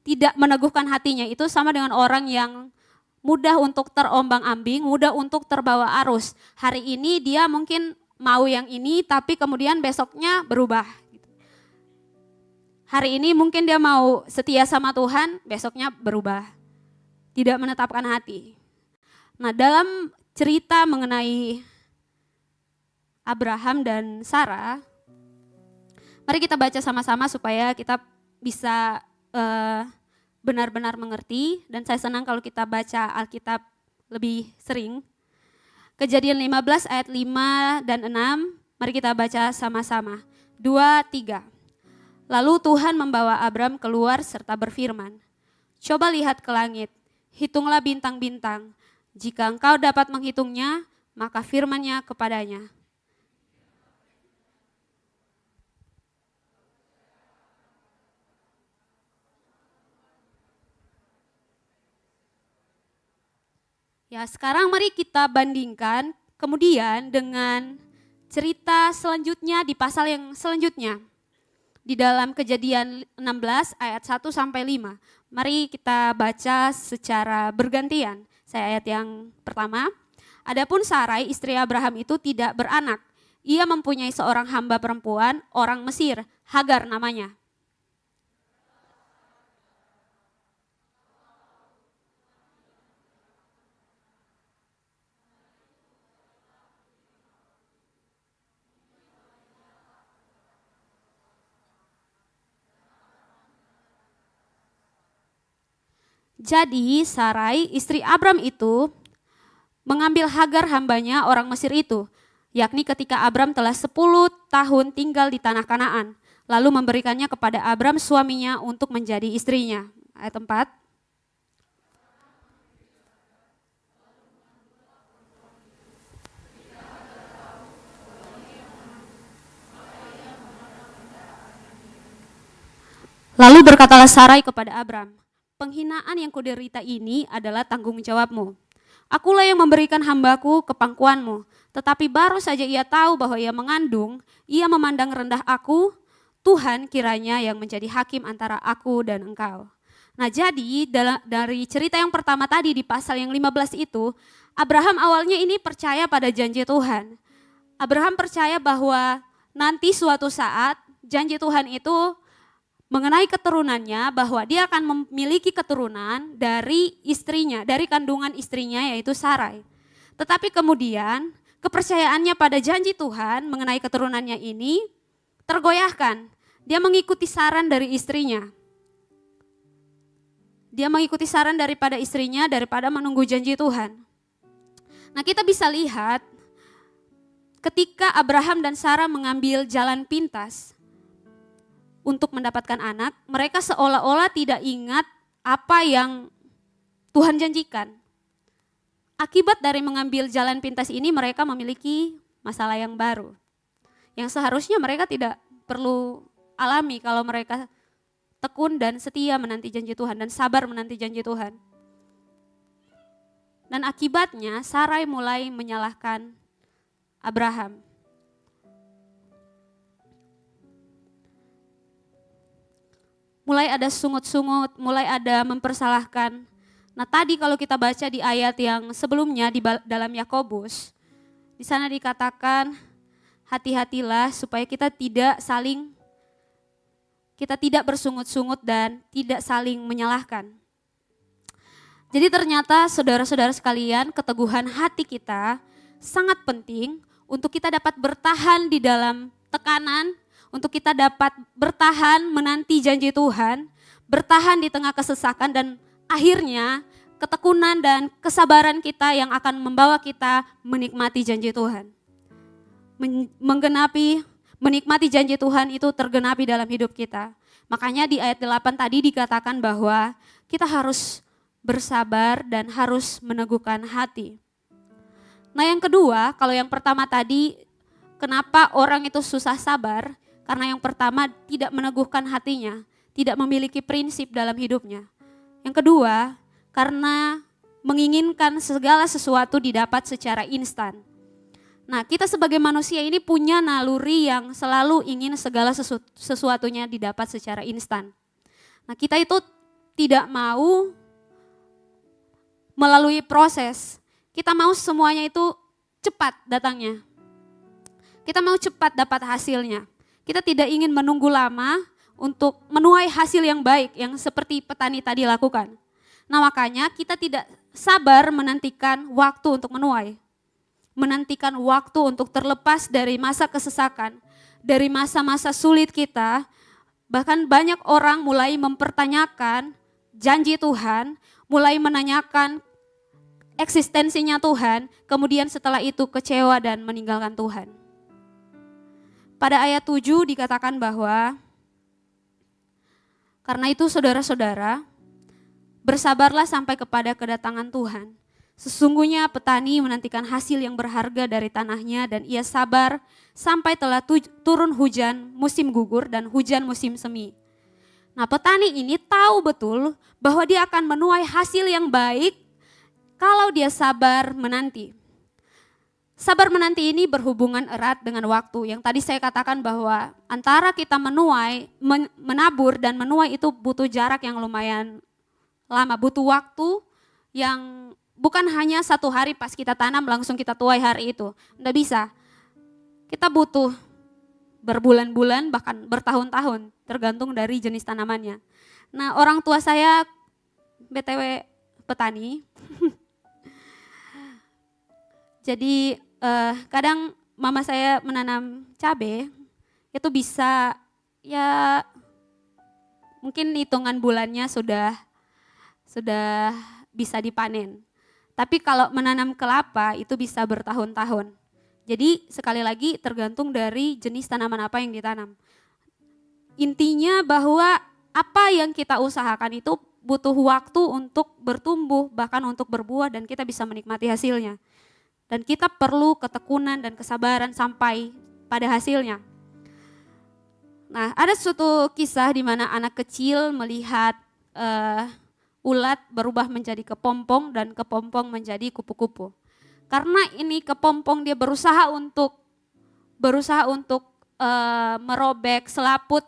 tidak meneguhkan hatinya itu sama dengan orang yang mudah untuk terombang-ambing, mudah untuk terbawa arus. Hari ini dia mungkin mau yang ini tapi kemudian besoknya berubah. Hari ini mungkin dia mau setia sama Tuhan, besoknya berubah. Tidak menetapkan hati. Nah, dalam cerita mengenai Abraham dan Sarah, mari kita baca sama-sama supaya kita bisa benar-benar mengerti, dan saya senang kalau kita baca Alkitab lebih sering. Kejadian 15 ayat 5 dan 6, mari kita baca sama-sama. 2, 3. Lalu Tuhan membawa Abram keluar serta berfirman, coba lihat ke langit, hitunglah bintang-bintang. Jika engkau dapat menghitungnya, maka firman-Nya kepadanya. Ya, sekarang mari kita bandingkan kemudian dengan cerita selanjutnya di pasal yang selanjutnya. Di dalam Kejadian 16 ayat 1 sampai 5. Mari kita baca secara bergantian. Saya ayat yang pertama. Adapun Sarai istri Abraham itu tidak beranak. Ia mempunyai seorang hamba perempuan, orang Mesir, Hagar namanya. Jadi Sarai istri Abram itu mengambil Hagar hambanya orang Mesir itu, yakni ketika Abram telah 10 tahun tinggal di tanah Kanaan, lalu memberikannya kepada Abram suaminya untuk menjadi istrinya. Ayat 4. Lalu berkatalah Sarai kepada Abram, penghinaan yang kuderita ini adalah tanggung jawabmu. Akulah yang memberikan hambaku ke pangkuanmu, tetapi baru saja ia tahu bahwa ia mengandung, ia memandang rendah aku, Tuhan kiranya yang menjadi hakim antara aku dan engkau. Nah, jadi dari cerita yang pertama tadi di pasal yang 15 itu, Abraham awalnya ini percaya pada janji Tuhan. Abraham percaya bahwa nanti suatu saat janji Tuhan itu mengenai keturunannya, bahwa dia akan memiliki keturunan dari istrinya, dari kandungan istrinya yaitu Sarai. Tetapi kemudian kepercayaannya pada janji Tuhan mengenai keturunannya ini tergoyahkan. Dia mengikuti saran dari istrinya. Dia mengikuti saran daripada istrinya daripada menunggu janji Tuhan. Nah, kita bisa lihat ketika Abraham dan Sarah mengambil jalan pintas, untuk mendapatkan anak, mereka seolah-olah tidak ingat apa yang Tuhan janjikan. Akibat dari mengambil jalan pintas ini, mereka memiliki masalah yang baru. Yang seharusnya mereka tidak perlu alami kalau mereka tekun dan setia menanti janji Tuhan dan sabar menanti janji Tuhan. Dan akibatnya Sarai mulai menyalahkan Abraham. Mulai ada sungut-sungut, mulai ada mempersalahkan. Nah tadi kalau kita baca di ayat yang sebelumnya dalam Yakobus, di sana dikatakan hati-hatilah supaya kita tidak bersungut-sungut dan tidak saling menyalahkan. Jadi ternyata saudara-saudara sekalian, keteguhan hati kita sangat penting untuk kita dapat bertahan di dalam tekanan, untuk kita dapat bertahan menanti janji Tuhan, bertahan di tengah kesesakan, dan akhirnya ketekunan dan kesabaran kita yang akan membawa kita menikmati janji Tuhan. Menikmati janji Tuhan itu tergenapi dalam hidup kita. Makanya di ayat 8 tadi dikatakan bahwa kita harus bersabar dan harus meneguhkan hati. Nah yang kedua, kalau yang pertama tadi kenapa orang itu susah sabar? Karena yang pertama tidak meneguhkan hatinya, tidak memiliki prinsip dalam hidupnya. Yang kedua, karena menginginkan segala sesuatu didapat secara instan. Nah kita sebagai manusia ini punya naluri yang selalu ingin segala sesuatunya didapat secara instan. Nah kita itu tidak mau melalui proses, kita mau semuanya itu cepat datangnya. Kita mau cepat dapat hasilnya. Kita tidak ingin menunggu lama untuk menuai hasil yang baik yang seperti petani tadi lakukan. Nah makanya kita tidak sabar menantikan waktu untuk menuai. Menantikan waktu untuk terlepas dari masa kesesakan, dari masa-masa sulit kita. Bahkan banyak orang mulai mempertanyakan janji Tuhan, mulai menanyakan eksistensinya Tuhan, kemudian setelah itu kecewa dan meninggalkan Tuhan. Pada ayat 7 dikatakan bahwa, karena itu saudara-saudara, bersabarlah sampai kepada kedatangan Tuhan. Sesungguhnya petani menantikan hasil yang berharga dari tanahnya dan ia sabar sampai telah turun hujan musim gugur dan hujan musim semi. Nah petani ini tahu betul bahwa dia akan menuai hasil yang baik kalau dia sabar menanti. Sabar menanti ini berhubungan erat dengan waktu. Yang tadi saya katakan bahwa antara kita menuai, menabur dan menuai itu butuh jarak yang lumayan lama. Butuh waktu yang bukan hanya satu hari pas kita tanam langsung kita tuai hari itu. Nggak bisa. Kita butuh berbulan-bulan bahkan bertahun-tahun tergantung dari jenis tanamannya. Nah orang tua saya BTW petani. Jadi kadang mama saya menanam cabai itu bisa ya mungkin hitungan bulannya sudah bisa dipanen. Tapi kalau menanam kelapa itu bisa bertahun-tahun. Jadi sekali lagi tergantung dari jenis tanaman apa yang ditanam. Intinya bahwa apa yang kita usahakan itu butuh waktu untuk bertumbuh bahkan untuk berbuah dan kita bisa menikmati hasilnya. Dan kita perlu ketekunan dan kesabaran sampai pada hasilnya. Nah, ada suatu kisah di mana anak kecil melihat ulat berubah menjadi kepompong dan kepompong menjadi kupu-kupu. Karena ini kepompong dia berusaha untuk merobek selaput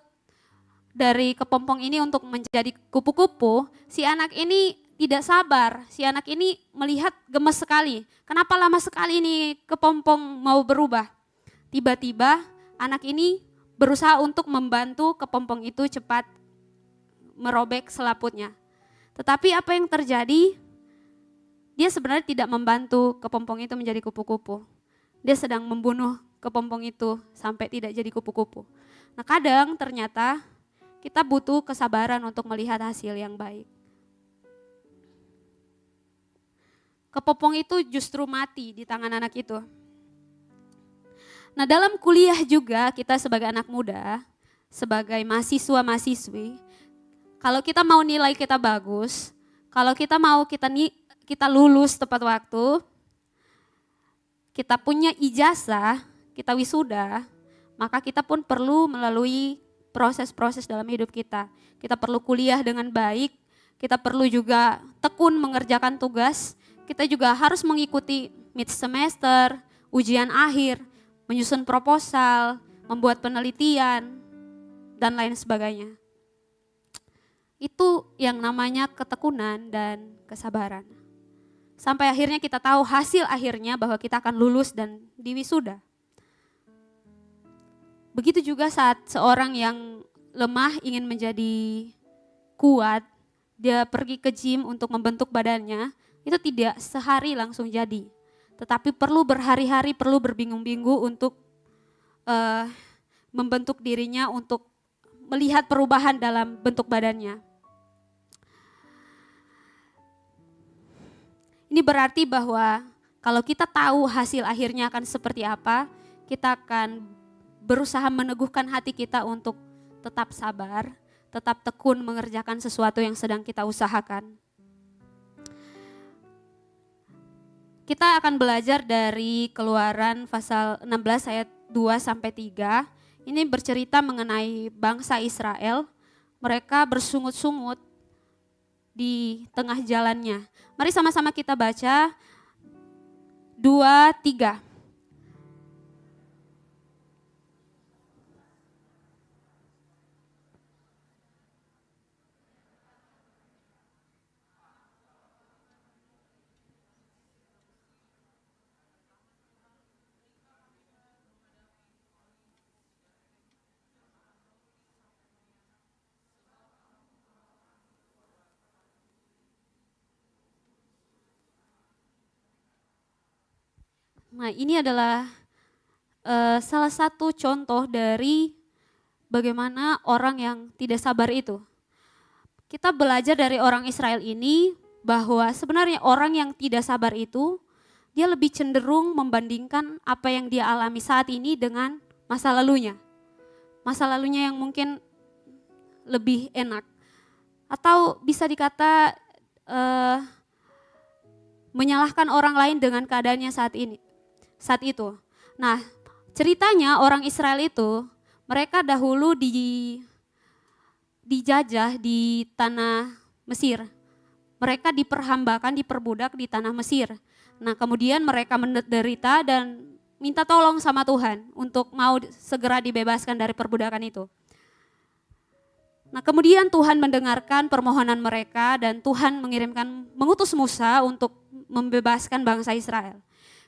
dari kepompong ini untuk menjadi kupu-kupu, si anak ini tidak sabar, si anak ini melihat gemes sekali. Kenapa lama sekali ini kepompong mau berubah? Tiba-tiba anak ini berusaha untuk membantu kepompong itu cepat merobek selaputnya. Tetapi apa yang terjadi? Dia sebenarnya tidak membantu kepompong itu menjadi kupu-kupu. Dia sedang membunuh kepompong itu sampai tidak jadi kupu-kupu. Nah kadang ternyata kita butuh kesabaran untuk melihat hasil yang baik. Kepompong itu justru mati di tangan anak itu. Nah dalam kuliah juga kita sebagai anak muda, sebagai mahasiswa-mahasiswi, kalau kita mau nilai kita bagus, kalau kita mau kita lulus tepat waktu, kita punya ijazah, kita wisuda, maka kita pun perlu melalui proses-proses dalam hidup kita. Kita perlu kuliah dengan baik, kita perlu juga tekun mengerjakan tugas, kita juga harus mengikuti mid semester, ujian akhir, menyusun proposal, membuat penelitian, dan lain sebagainya. Itu yang namanya ketekunan dan kesabaran. Sampai akhirnya kita tahu hasil akhirnya bahwa kita akan lulus dan diwisuda. Begitu juga saat seorang yang lemah ingin menjadi kuat, dia pergi ke gym untuk membentuk badannya, itu tidak sehari langsung jadi. Tetapi perlu berhari-hari, perlu berbingung-bingung untuk membentuk dirinya, untuk melihat perubahan dalam bentuk badannya. Ini berarti bahwa kalau kita tahu hasil akhirnya akan seperti apa, kita akan berusaha meneguhkan hati kita untuk tetap sabar, tetap tekun mengerjakan sesuatu yang sedang kita usahakan. Kita akan belajar dari Keluaran pasal 16 ayat 2-3. Ini bercerita mengenai bangsa Israel. Mereka bersungut-sungut di tengah jalannya. Mari sama-sama kita baca 2-3. Nah, ini adalah salah satu contoh dari bagaimana orang yang tidak sabar itu. Kita belajar dari orang Israel ini bahwa sebenarnya orang yang tidak sabar itu, dia lebih cenderung membandingkan apa yang dia alami saat ini dengan masa lalunya. Masa lalunya yang mungkin lebih enak. Atau bisa dikata menyalahkan orang lain dengan keadaannya saat itu. Nah, ceritanya orang Israel itu, mereka dahulu dijajah di tanah Mesir. Mereka diperhambakan, diperbudak di tanah Mesir. Nah, kemudian mereka menderita dan minta tolong sama Tuhan untuk mau segera dibebaskan dari perbudakan itu. Nah, kemudian Tuhan mendengarkan permohonan mereka dan Tuhan mengutus Musa untuk membebaskan bangsa Israel.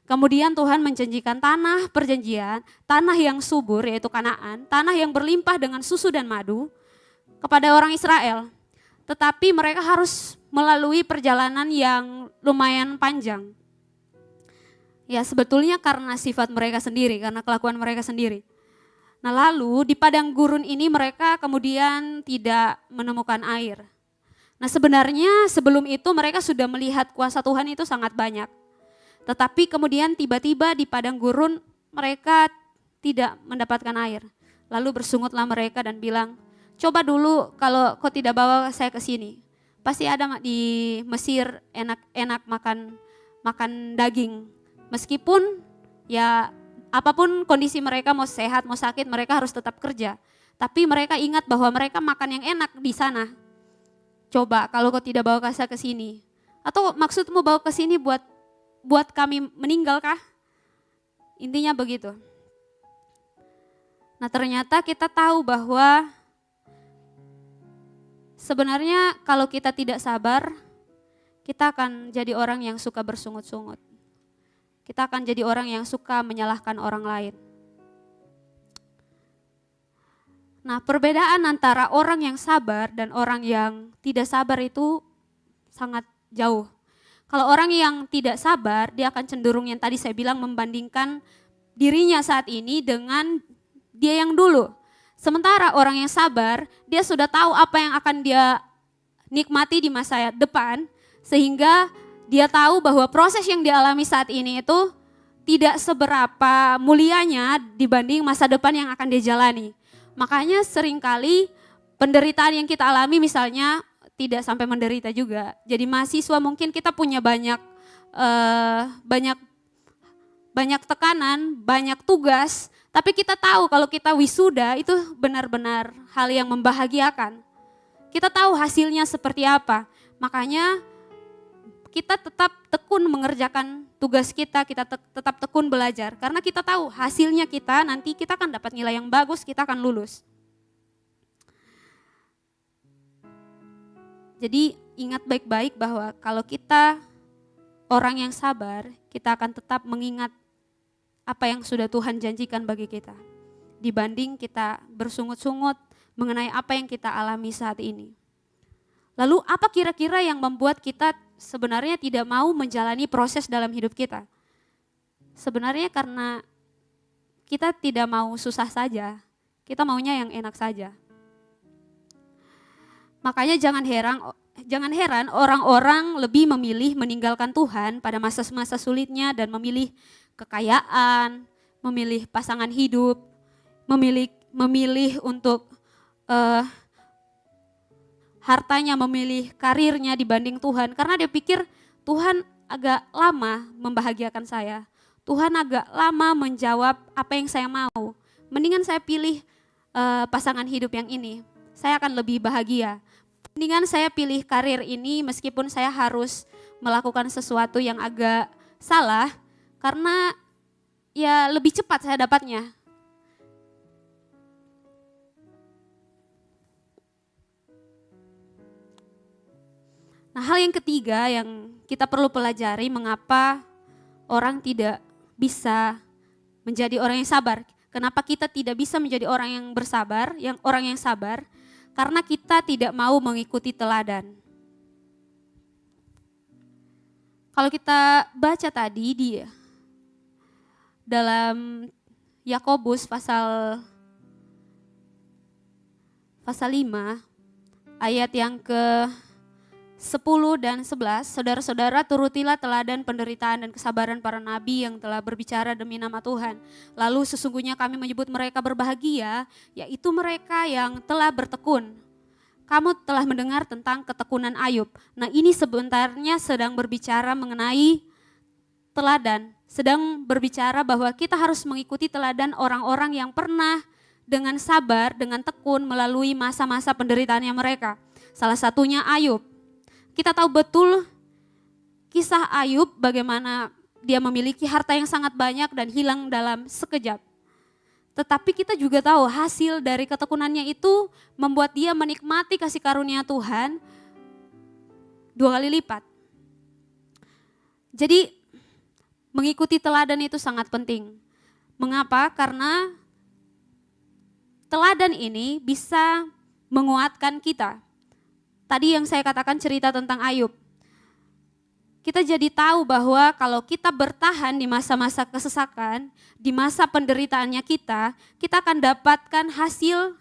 Kemudian Tuhan menjanjikan tanah perjanjian, tanah yang subur yaitu Kanaan, tanah yang berlimpah dengan susu dan madu kepada orang Israel. Tetapi mereka harus melalui perjalanan yang lumayan panjang. Ya sebetulnya karena sifat mereka sendiri, karena kelakuan mereka sendiri. Nah lalu di padang gurun ini mereka kemudian tidak menemukan air. Nah sebenarnya sebelum itu mereka sudah melihat kuasa Tuhan itu sangat banyak. Tetapi kemudian tiba-tiba di padang gurun mereka tidak mendapatkan air. Lalu bersungutlah mereka dan bilang, coba dulu kalau kau tidak bawa saya ke sini. Pasti ada di Mesir enak-enak makan daging. Meskipun ya apapun kondisi mereka, mau sehat mau sakit, mereka harus tetap kerja. Tapi mereka ingat bahwa mereka makan yang enak di sana. Coba kalau kau tidak bawa saya ke sini. Atau maksudmu bawa ke sini buat kami meninggal kah? Intinya begitu. Nah ternyata kita tahu bahwa sebenarnya kalau kita tidak sabar, kita akan jadi orang yang suka bersungut-sungut. Kita akan jadi orang yang suka menyalahkan orang lain. Nah perbedaan antara orang yang sabar dan orang yang tidak sabar itu sangat jauh. Kalau orang yang tidak sabar, dia akan cenderung yang tadi saya bilang membandingkan dirinya saat ini dengan dia yang dulu. Sementara orang yang sabar, dia sudah tahu apa yang akan dia nikmati di masa depan, sehingga dia tahu bahwa proses yang dialami saat ini itu tidak seberapa mulianya dibanding masa depan yang akan dia jalani. Makanya seringkali penderitaan yang kita alami misalnya tidak sampai menderita juga. Jadi mahasiswa mungkin kita punya banyak tekanan, banyak tugas, tapi kita tahu kalau kita wisuda itu benar-benar hal yang membahagiakan. Kita tahu hasilnya seperti apa. Makanya kita tetap tekun mengerjakan tugas kita tetap tekun belajar. Karena kita tahu hasilnya nanti kita akan dapat nilai yang bagus, kita akan lulus. Jadi ingat baik-baik bahwa kalau kita orang yang sabar, kita akan tetap mengingat apa yang sudah Tuhan janjikan bagi kita. Dibanding kita bersungut-sungut mengenai apa yang kita alami saat ini. Lalu apa kira-kira yang membuat kita sebenarnya tidak mau menjalani proses dalam hidup kita? Sebenarnya karena kita tidak mau susah saja, kita maunya yang enak saja. Makanya jangan heran orang-orang lebih memilih meninggalkan Tuhan pada masa-masa sulitnya dan memilih kekayaan, memilih pasangan hidup, memilih untuk hartanya, memilih karirnya dibanding Tuhan. Karena dia pikir Tuhan agak lama membahagiakan saya. Tuhan agak lama menjawab apa yang saya mau. Mendingan saya pilih pasangan hidup yang ini. Saya akan lebih bahagia. Mendingan saya pilih karir ini meskipun saya harus melakukan sesuatu yang agak salah. Karena ya lebih cepat saya dapatnya. Nah, hal yang ketiga yang kita perlu pelajari mengapa orang tidak bisa menjadi orang yang sabar. Kenapa kita tidak bisa menjadi orang yang bersabar, orang yang sabar? Karena kita tidak mau mengikuti teladan. Kalau kita baca tadi di dalam Yakobus pasal 5 ayat yang ke-10 dan 11, saudara-saudara turutilah teladan penderitaan dan kesabaran para nabi yang telah berbicara demi nama Tuhan. Lalu sesungguhnya kami menyebut mereka berbahagia, yaitu mereka yang telah bertekun. Kamu telah mendengar tentang ketekunan Ayub. Nah, ini sebenarnya sedang berbicara mengenai teladan, sedang berbicara bahwa kita harus mengikuti teladan orang-orang yang pernah dengan sabar, dengan tekun melalui masa-masa penderitaannya mereka. Salah satunya Ayub. Kita tahu betul kisah Ayub bagaimana dia memiliki harta yang sangat banyak dan hilang dalam sekejap. Tetapi kita juga tahu hasil dari ketekunannya itu membuat dia menikmati kasih karunia Tuhan 2 kali lipat. Jadi mengikuti teladan itu sangat penting. Mengapa? Karena teladan ini bisa menguatkan kita. Tadi yang saya katakan cerita tentang Ayub. Kita jadi tahu bahwa kalau kita bertahan di masa-masa kesesakan, di masa penderitaannya kita akan dapatkan hasil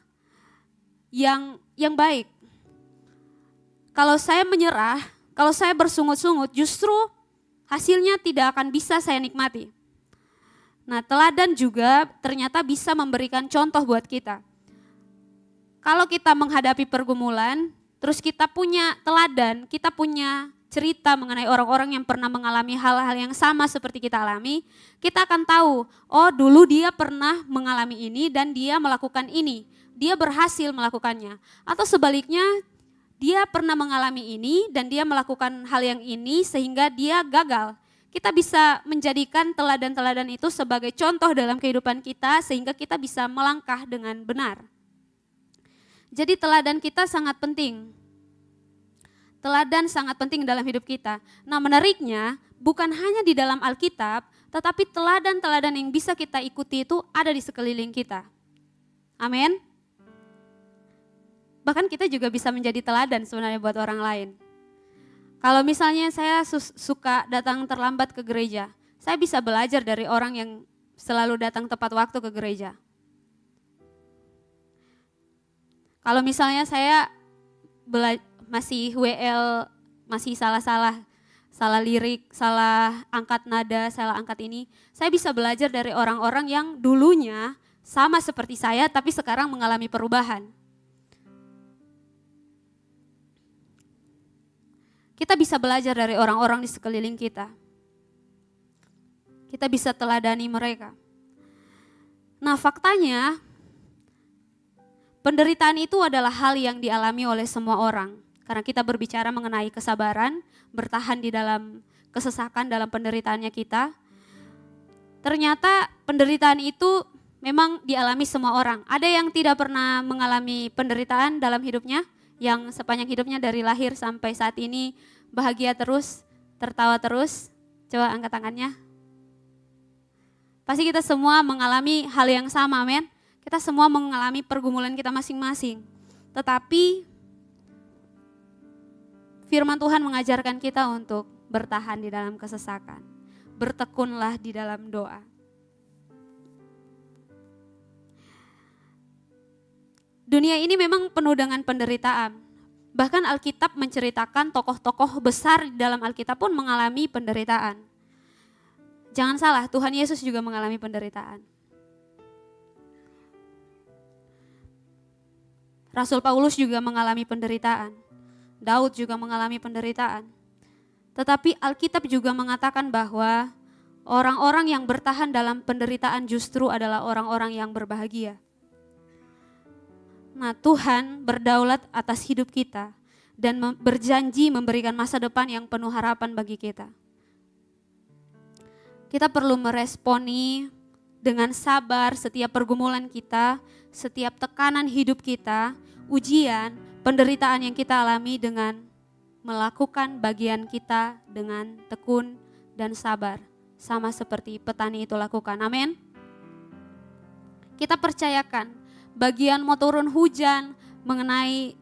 yang baik. Kalau saya menyerah, kalau saya bersungut-sungut, justru hasilnya tidak akan bisa saya nikmati. Nah, teladan juga ternyata bisa memberikan contoh buat kita. Kalau kita menghadapi pergumulan, terus kita punya teladan, kita punya cerita mengenai orang-orang yang pernah mengalami hal-hal yang sama seperti kita alami, kita akan tahu, oh dulu dia pernah mengalami ini dan dia melakukan ini, dia berhasil melakukannya. Atau sebaliknya, dia pernah mengalami ini dan dia melakukan hal yang ini sehingga dia gagal. Kita bisa menjadikan teladan-teladan itu sebagai contoh dalam kehidupan kita sehingga kita bisa melangkah dengan benar. Jadi teladan kita sangat penting. Teladan sangat penting dalam hidup kita. Nah, menariknya bukan hanya di dalam Alkitab, tetapi teladan-teladan yang bisa kita ikuti itu ada di sekeliling kita. Amin. Bahkan kita juga bisa menjadi teladan sebenarnya buat orang lain. Kalau misalnya saya suka datang terlambat ke gereja, saya bisa belajar dari orang yang selalu datang tepat waktu ke gereja. Kalau misalnya saya masih WL, masih salah lirik, salah angkat nada, salah angkat ini, saya bisa belajar dari orang-orang yang dulunya sama seperti saya tapi sekarang mengalami perubahan. Kita bisa belajar dari orang-orang di sekeliling kita. Kita bisa teladani mereka. Nah, faktanya penderitaan itu adalah hal yang dialami oleh semua orang. Karena kita berbicara mengenai kesabaran, bertahan di dalam kesesakan dalam penderitaannya kita. Ternyata penderitaan itu memang dialami semua orang. Ada yang tidak pernah mengalami penderitaan dalam hidupnya, yang sepanjang hidupnya dari lahir sampai saat ini bahagia terus, tertawa terus. Coba angkat tangannya. Pasti kita semua mengalami hal yang sama, men. Kita semua mengalami pergumulan kita masing-masing. Tetapi firman Tuhan mengajarkan kita untuk bertahan di dalam kesesakan. Bertekunlah di dalam doa. Dunia ini memang penuh dengan penderitaan. Bahkan Alkitab menceritakan tokoh-tokoh besar di dalam Alkitab pun mengalami penderitaan. Jangan salah, Tuhan Yesus juga mengalami penderitaan. Rasul Paulus juga mengalami penderitaan. Daud juga mengalami penderitaan. Tetapi Alkitab juga mengatakan bahwa orang-orang yang bertahan dalam penderitaan justru adalah orang-orang yang berbahagia. Nah, Tuhan berdaulat atas hidup kita dan berjanji memberikan masa depan yang penuh harapan bagi kita. Kita perlu meresponi dengan sabar setiap pergumulan kita, setiap tekanan hidup kita, ujian, penderitaan yang kita alami dengan melakukan bagian kita dengan tekun dan sabar. Sama seperti petani itu lakukan, amin. Kita percayakan bagian mau turun hujan, mengenai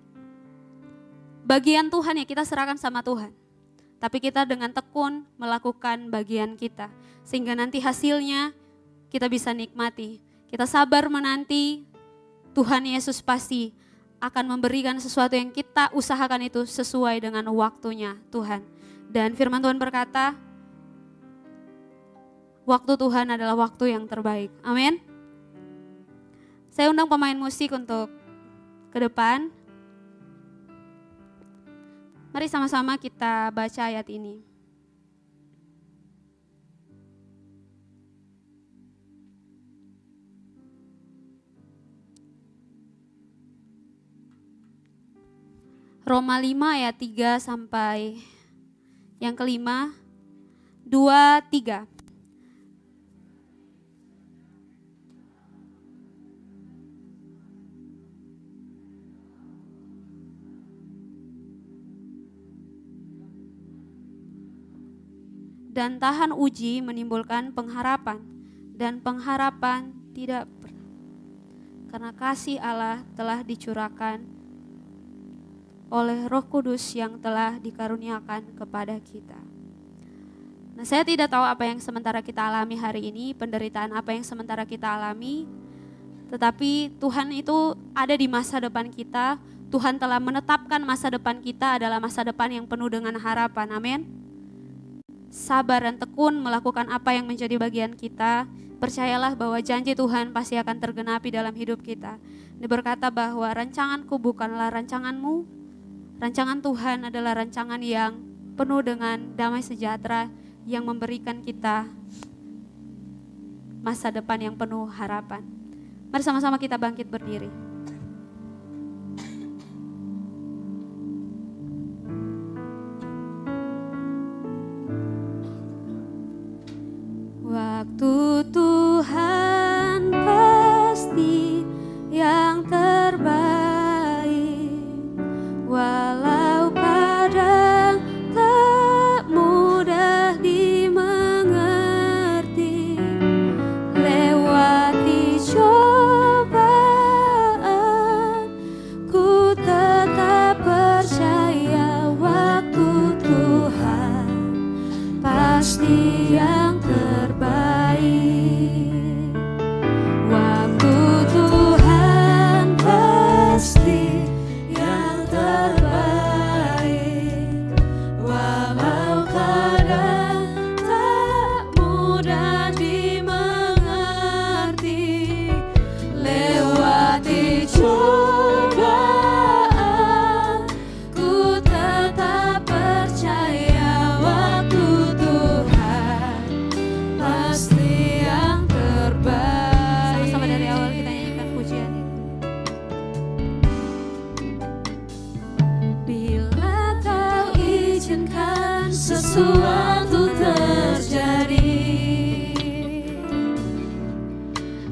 bagian Tuhan ya kita serahkan sama Tuhan. Tapi kita dengan tekun melakukan bagian kita. Sehingga nanti hasilnya kita bisa nikmati. Kita sabar menanti, Tuhan Yesus pasti akan memberikan sesuatu yang kita usahakan itu sesuai dengan waktunya Tuhan. Dan firman Tuhan berkata, waktu Tuhan adalah waktu yang terbaik. Amin. Saya undang pemain musik untuk ke depan. Mari sama-sama kita baca ayat ini. Roma 5 ayat 3 sampai yang kelima, 2, 3. Dan tahan uji menimbulkan pengharapan, dan pengharapan tidak pernah. Karena kasih Allah telah dicurahkan oleh Roh Kudus yang telah dikaruniakan kepada kita. Nah, saya tidak tahu apa yang sementara kita alami hari ini, penderitaan apa yang sementara kita alami, tetapi Tuhan itu ada di masa depan kita. Tuhan telah menetapkan masa depan kita adalah masa depan yang penuh dengan harapan, amin. Sabar dan tekun melakukan apa yang menjadi bagian kita. Percayalah bahwa janji Tuhan pasti akan tergenapi dalam hidup kita. Dia berkata bahwa rancanganku bukanlah rancanganmu. Rancangan Tuhan adalah rancangan yang penuh dengan damai sejahtera yang memberikan kita masa depan yang penuh harapan. Mari sama-sama kita bangkit berdiri. Waktu Tuhan pasti yang terbaik, walau kadang tak mudah dimengerti. Lewati cobaan sesuatu terjadi.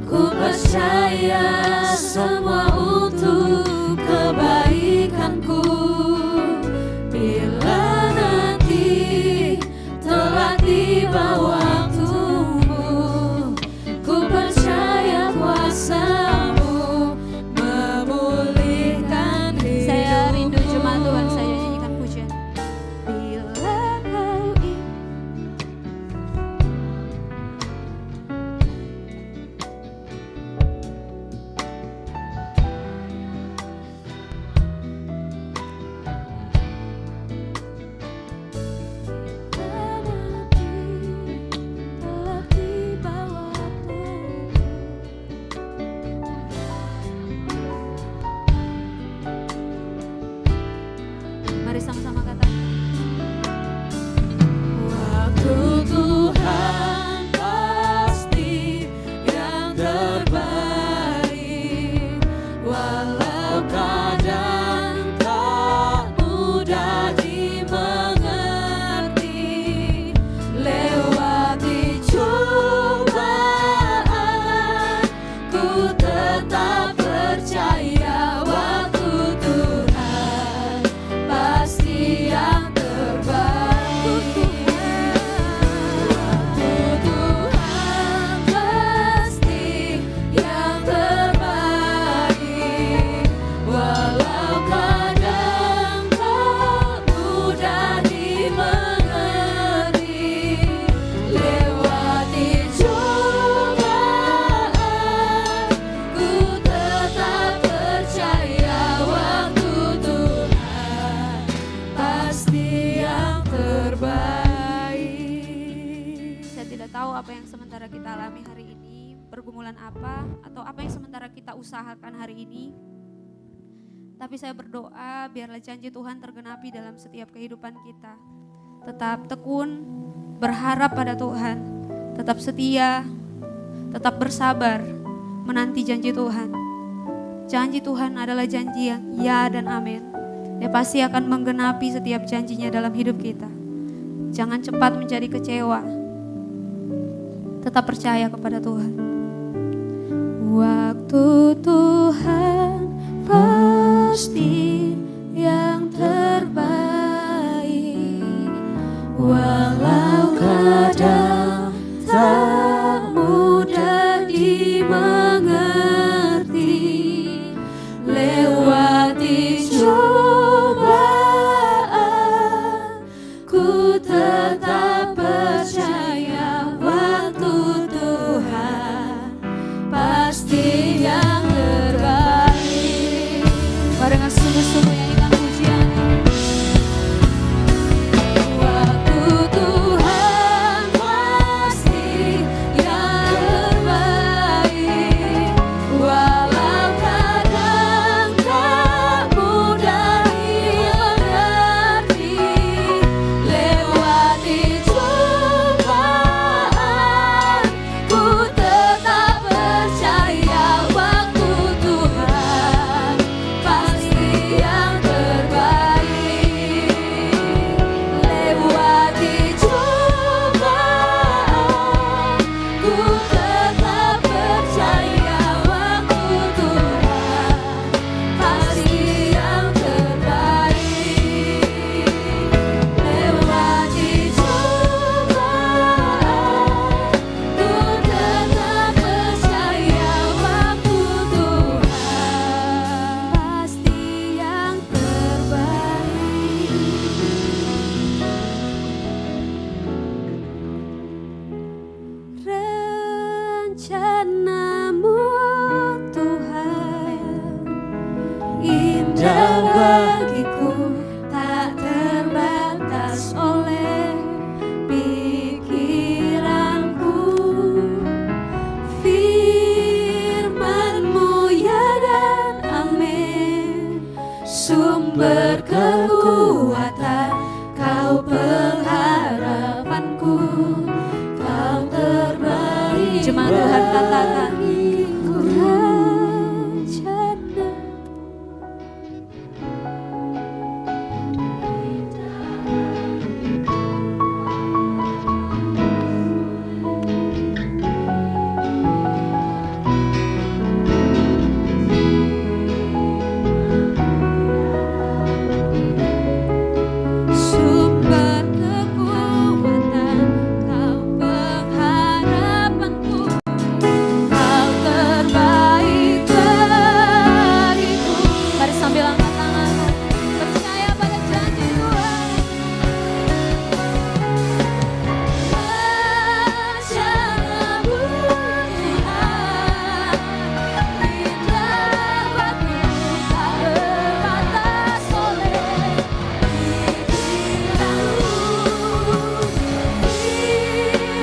Ku percaya semua untuk kebaikanku. Bila nanti telah tiba waktumu, ku percaya kuasa-Mu memulihkan hidupku. Saya rindu jemaat Tuhan, saya nyanyikan pujian. Bila kau telah tiba waktumu. Mari sama-sama katakan. Waktu Tuhan pasti yang terbaik, walau kadang tak mudah dimengerti. Lewati cobaan, ku tetap percaya waktu Tuhan pasti yang terbaik. Waktu Tuhan pasti yang terbaik, walau kadang tak mudah dimengerti. Lewati cobaan, ku tetap percaya waktu Tuhan pasti yang terbaik. Saya tidak tahu apa yang sementara kita alami hari ini, pergumulan apa, atau apa yang sementara kita usahakan hari ini. Tapi saya berdoa biarlah janji Tuhan tergenapi dalam setiap kehidupan kita. Tetap tekun, berharap pada Tuhan, tetap setia, tetap bersabar, menanti janji Tuhan. Janji Tuhan adalah janji yang ya dan amin. Dia pasti akan menggenapi setiap janjinya dalam hidup kita. Jangan cepat menjadi kecewa. Tetap percaya kepada Tuhan. Waktu Tuhan pasti yang terbaik, walau kadang tak mudah dimengerti. Lewati cobaan, ku tetap percaya waktu Tuhan pasti yang terbaik. Barengan sungguh-sungguh nyanyikan pujian. Waktu Tuhan pasti yang terbaik, walau kadang tak mudah dimengerti. Lewati cobaan, ku tetap percaya waktu Tuhan pasti yang terbaik. Lewati cobaan, ku tetap percaya waktu Tuhan pasti yang terbaik. Lewati cobaan, ku tetap percaya waktu Tuhan pasti yang terbaik. Rencana-Mu Tuhan indah bagiku, tak terbatas oleh pikiranku. Firman-Mu ya dan amin, sumber kekuatan, Kau pengharapanku, Kau terbaik. Jemaat Tuhan katakan, Rencana sambil angkat tangan, percaya pada janji Tuhan. Rencanamu Tuhan, indah batu tak terbatas oleh pikiranmu.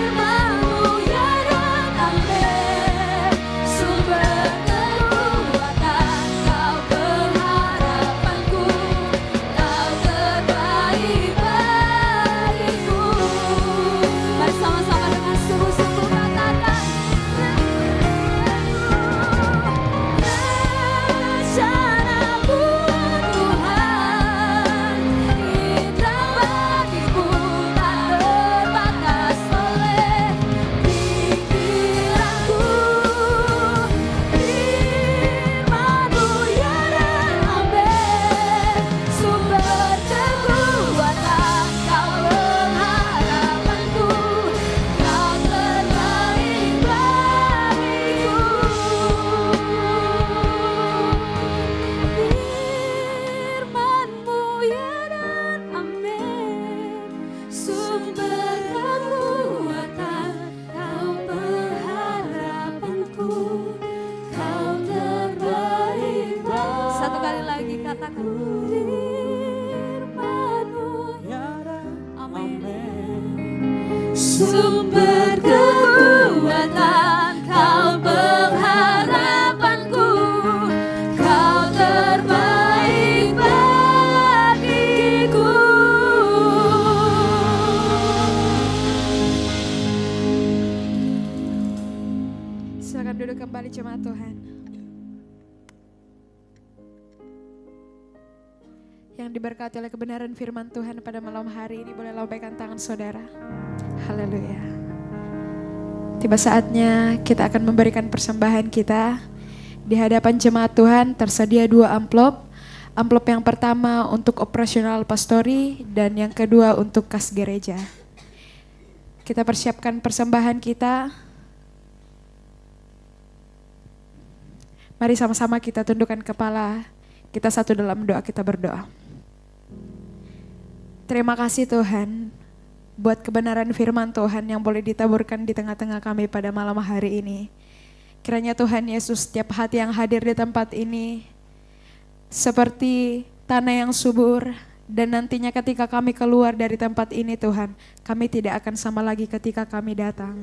Firman-Mu ya dan amin, sumber kekuatan, Kau pengharapanku, Kau terbaik bagiku. Mari sama-sama dengan sungguh-sungguh katakan, rencana-Mu Tuhan, indah bagiku, tak terbatas oleh pikiranku. Firman-Mu ya dan amin, sumber kekuatan, Kau pengharapanku, Kau terbaik bagiku. Firman-Mu ya dan amin, sumber kekuatan, Kau pengharapanku, Kau terbaik bagiku. Satu kali lagi katakan, Firman-Mu ya dan amin, sumber kekuatan, Kau pengharapanku, Kau terbaik bagiku. Silakan duduk kembali jemaat Tuhan. Yang diberkati oleh kebenaran firman Tuhan pada malam hari ini, boleh lambaikan tangan saudara. Haleluya. Tiba saatnya kita akan memberikan persembahan kita. Di hadapan jemaat Tuhan tersedia 2 amplop. Amplop yang pertama untuk operasional pastori dan yang kedua untuk kas gereja. Kita persiapkan persembahan kita. Mari sama-sama kita tundukkan kepala. Kita satu dalam doa, kita berdoa. Terima kasih Tuhan buat kebenaran firman Tuhan yang boleh ditaburkan di tengah-tengah kami pada malam hari ini. Kiranya Tuhan Yesus, setiap hati yang hadir di tempat ini seperti tanah yang subur, dan nantinya ketika kami keluar dari tempat ini Tuhan, kami tidak akan sama lagi ketika kami datang.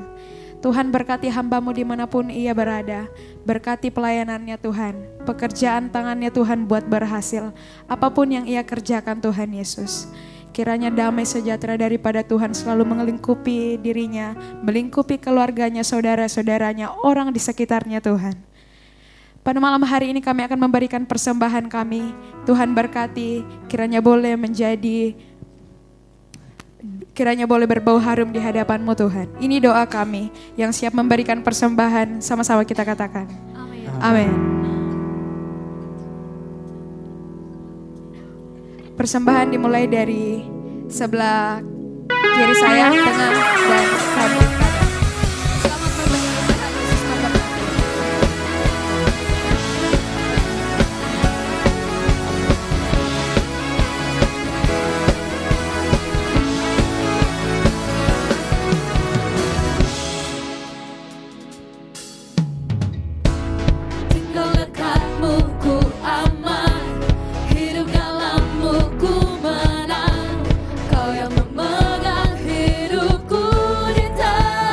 Tuhan, berkati hamba-Mu dimanapun ia berada, berkati pelayanannya Tuhan, pekerjaan tangannya Tuhan buat berhasil, apapun yang ia kerjakan Tuhan Yesus. Kiranya damai sejahtera daripada Tuhan selalu melingkupi dirinya, melingkupi keluarganya, saudara-saudaranya, orang di sekitarnya Tuhan. Pada malam hari ini kami akan memberikan persembahan kami. Tuhan berkati, kiranya boleh berbau harum di hadapan-Mu Tuhan. Ini doa kami yang siap memberikan persembahan, sama-sama kita katakan. Amin. Persembahan dimulai dari sebelah kiri saya, tengah, dan kanan. Selamat berbagi Tuhan Yesus memberkati. Tinggal dekat-Mu ku aman, hidup dalam-Mu ku menang. Kau yang memegang hidupku di tangan.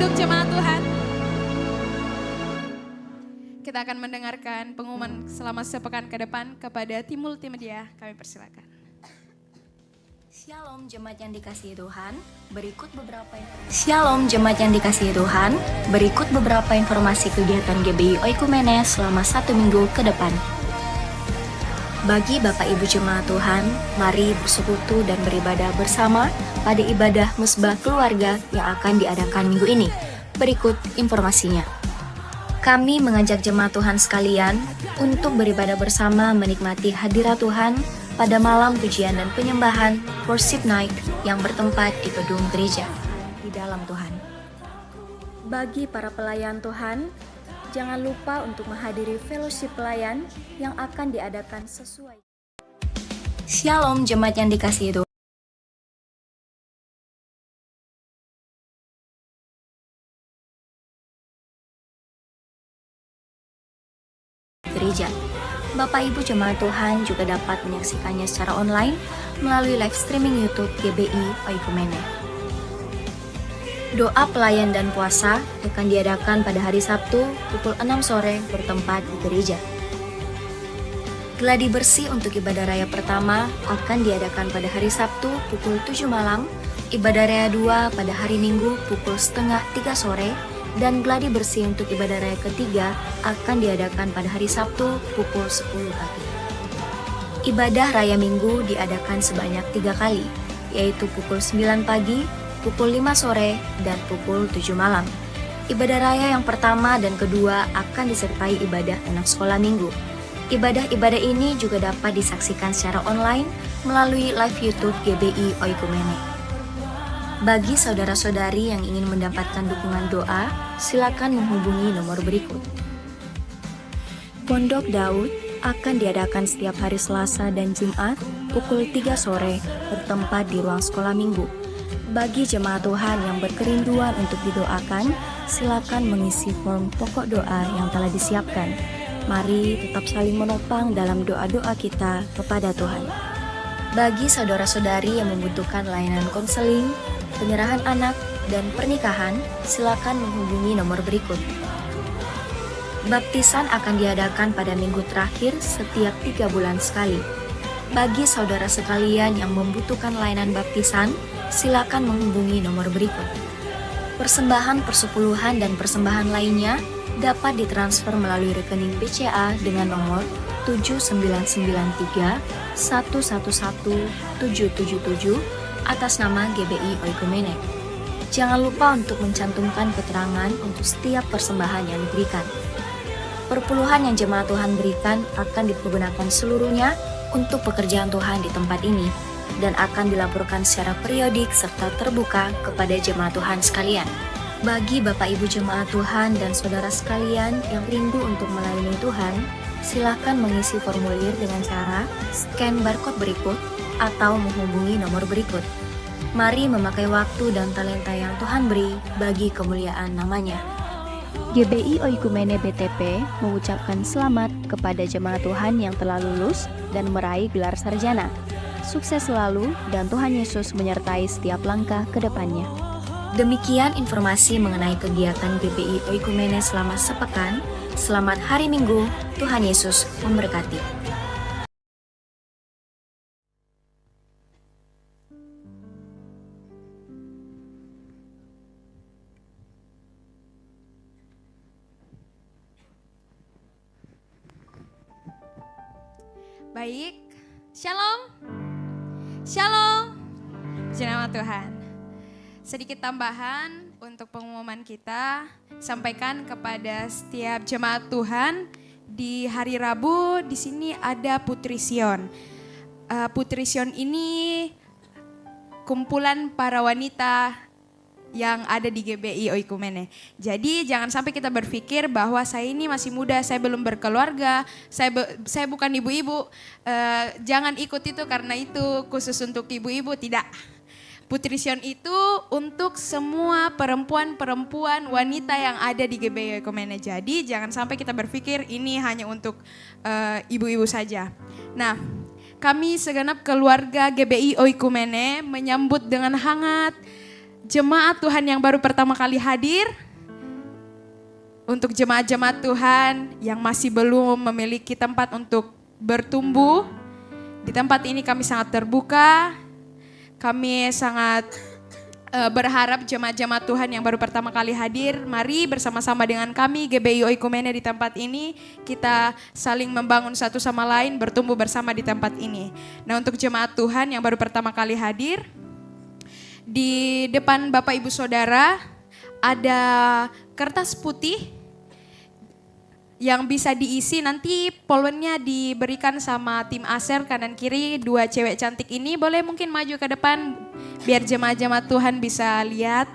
untuk jemaat Tuhan. Kita akan mendengarkan pengumuman selama sepekan ke depan kepada tim multimedia. Kami persilakan. Shalom jemaat yang dikasihi Tuhan, berikut beberapa Shalom jemaat yang dikasihi Tuhan, berikut beberapa informasi kegiatan GBI Oikumene selama 1 minggu ke depan. Bagi Bapak Ibu jemaat Tuhan, mari bersekutu dan beribadah bersama pada ibadah Musbah Keluarga yang akan diadakan minggu ini. Berikut informasinya. Kami mengajak jemaat Tuhan sekalian untuk beribadah bersama menikmati hadirat Tuhan pada malam pujian dan penyembahan Worship Night yang bertempat di gedung gereja di dalam Tuhan. Bagi para pelayan Tuhan, jangan lupa untuk menghadiri fellowship pelayan yang akan diadakan sesuai. Shalom jemaat yang dikasihi Tuhan. Gereja. Bapak Ibu jemaat Tuhan juga dapat menyaksikannya secara online melalui live streaming YouTube GBI Oikumene. Doa pelayan dan puasa akan diadakan pada hari Sabtu pukul 6 sore bertempat di gereja. Gladi bersih untuk ibadah raya pertama akan diadakan pada hari Sabtu pukul 7 malam, ibadah raya 2 pada hari Minggu pukul setengah 3 sore, dan gladi bersih untuk ibadah raya ketiga akan diadakan pada hari Sabtu pukul 10 pagi. Ibadah raya Minggu diadakan sebanyak 3 kali, yaitu pukul 9 pagi, pukul 5 sore, dan pukul 7 malam. Ibadah raya yang pertama dan kedua akan disertai ibadah anak sekolah minggu. Ibadah-ibadah ini juga dapat disaksikan secara online melalui live YouTube GBI Oikumene. Bagi saudara-saudari yang ingin mendapatkan dukungan doa, silakan menghubungi nomor berikut. Pondok Daud akan diadakan setiap hari Selasa dan Jumat pukul 3 sore bertempat di ruang sekolah minggu. Bagi jemaat Tuhan yang berkerinduan untuk didoakan, silakan mengisi form pokok doa yang telah disiapkan. Mari tetap saling menopang dalam doa-doa kita kepada Tuhan. Bagi saudara-saudari yang membutuhkan layanan konseling, penyerahan anak, dan pernikahan, silakan menghubungi nomor berikut. Baptisan akan diadakan pada minggu terakhir setiap 3 bulan sekali. Bagi saudara sekalian yang membutuhkan layanan baptisan, silakan menghubungi nomor berikut. Persembahan persepuluhan dan persembahan lainnya dapat ditransfer melalui rekening BCA dengan nomor 7993 111 777 atas nama GBI Oikumene. Jangan lupa untuk mencantumkan keterangan untuk setiap persembahan yang diberikan. Perpuluhan yang jemaat Tuhan berikan akan dipergunakan seluruhnya untuk pekerjaan Tuhan di tempat ini dan akan dilaporkan secara periodik serta terbuka kepada jemaat Tuhan sekalian. Bagi Bapak Ibu jemaat Tuhan dan saudara sekalian yang rindu untuk melayani Tuhan, silakan mengisi formulir dengan cara scan barcode berikut atau menghubungi nomor berikut. Mari memakai waktu dan talenta yang Tuhan beri bagi kemuliaan namanya. GBI Oikumene BTP mengucapkan selamat kepada jemaat Tuhan yang telah lulus dan meraih gelar sarjana. Sukses selalu dan Tuhan Yesus menyertai setiap langkah ke depannya. Demikian informasi mengenai kegiatan GBI Oikumene selama sepekan. Selamat hari Minggu, Tuhan Yesus memberkati. Baik, shalom. Shalom. Puji nama Tuhan. Sedikit tambahan untuk pengumuman kita, sampaikan kepada setiap jemaat Tuhan di hari Rabu di sini ada Putri Sion. Putri Sion ini kumpulan para wanita yang ada di GBI Oikumene. Jadi jangan sampai kita berpikir bahwa saya ini masih muda, saya belum berkeluarga, saya bukan ibu-ibu. Jangan ikut itu karena itu khusus untuk ibu-ibu, tidak. Putri Sion itu untuk semua perempuan-perempuan wanita yang ada di GBI Oikumene. Jadi jangan sampai kita berpikir ini hanya untuk ibu-ibu saja. Nah, kami segenap keluarga GBI Oikumene menyambut dengan hangat jemaat Tuhan yang baru pertama kali hadir, untuk jemaat-jemaat Tuhan yang masih belum memiliki tempat untuk bertumbuh, di tempat ini kami sangat terbuka, kami sangat berharap jemaat-jemaat Tuhan yang baru pertama kali hadir, mari bersama-sama dengan kami GBI Oikumene di tempat ini, kita saling membangun satu sama lain, bertumbuh bersama di tempat ini. Nah, untuk jemaat Tuhan yang baru pertama kali hadir, di depan Bapak Ibu Saudara ada kertas putih yang bisa diisi, nanti polwennya diberikan sama tim Aser kanan kiri, 2 cewek cantik ini boleh mungkin maju ke depan biar jemaat-jemaat Tuhan bisa lihat.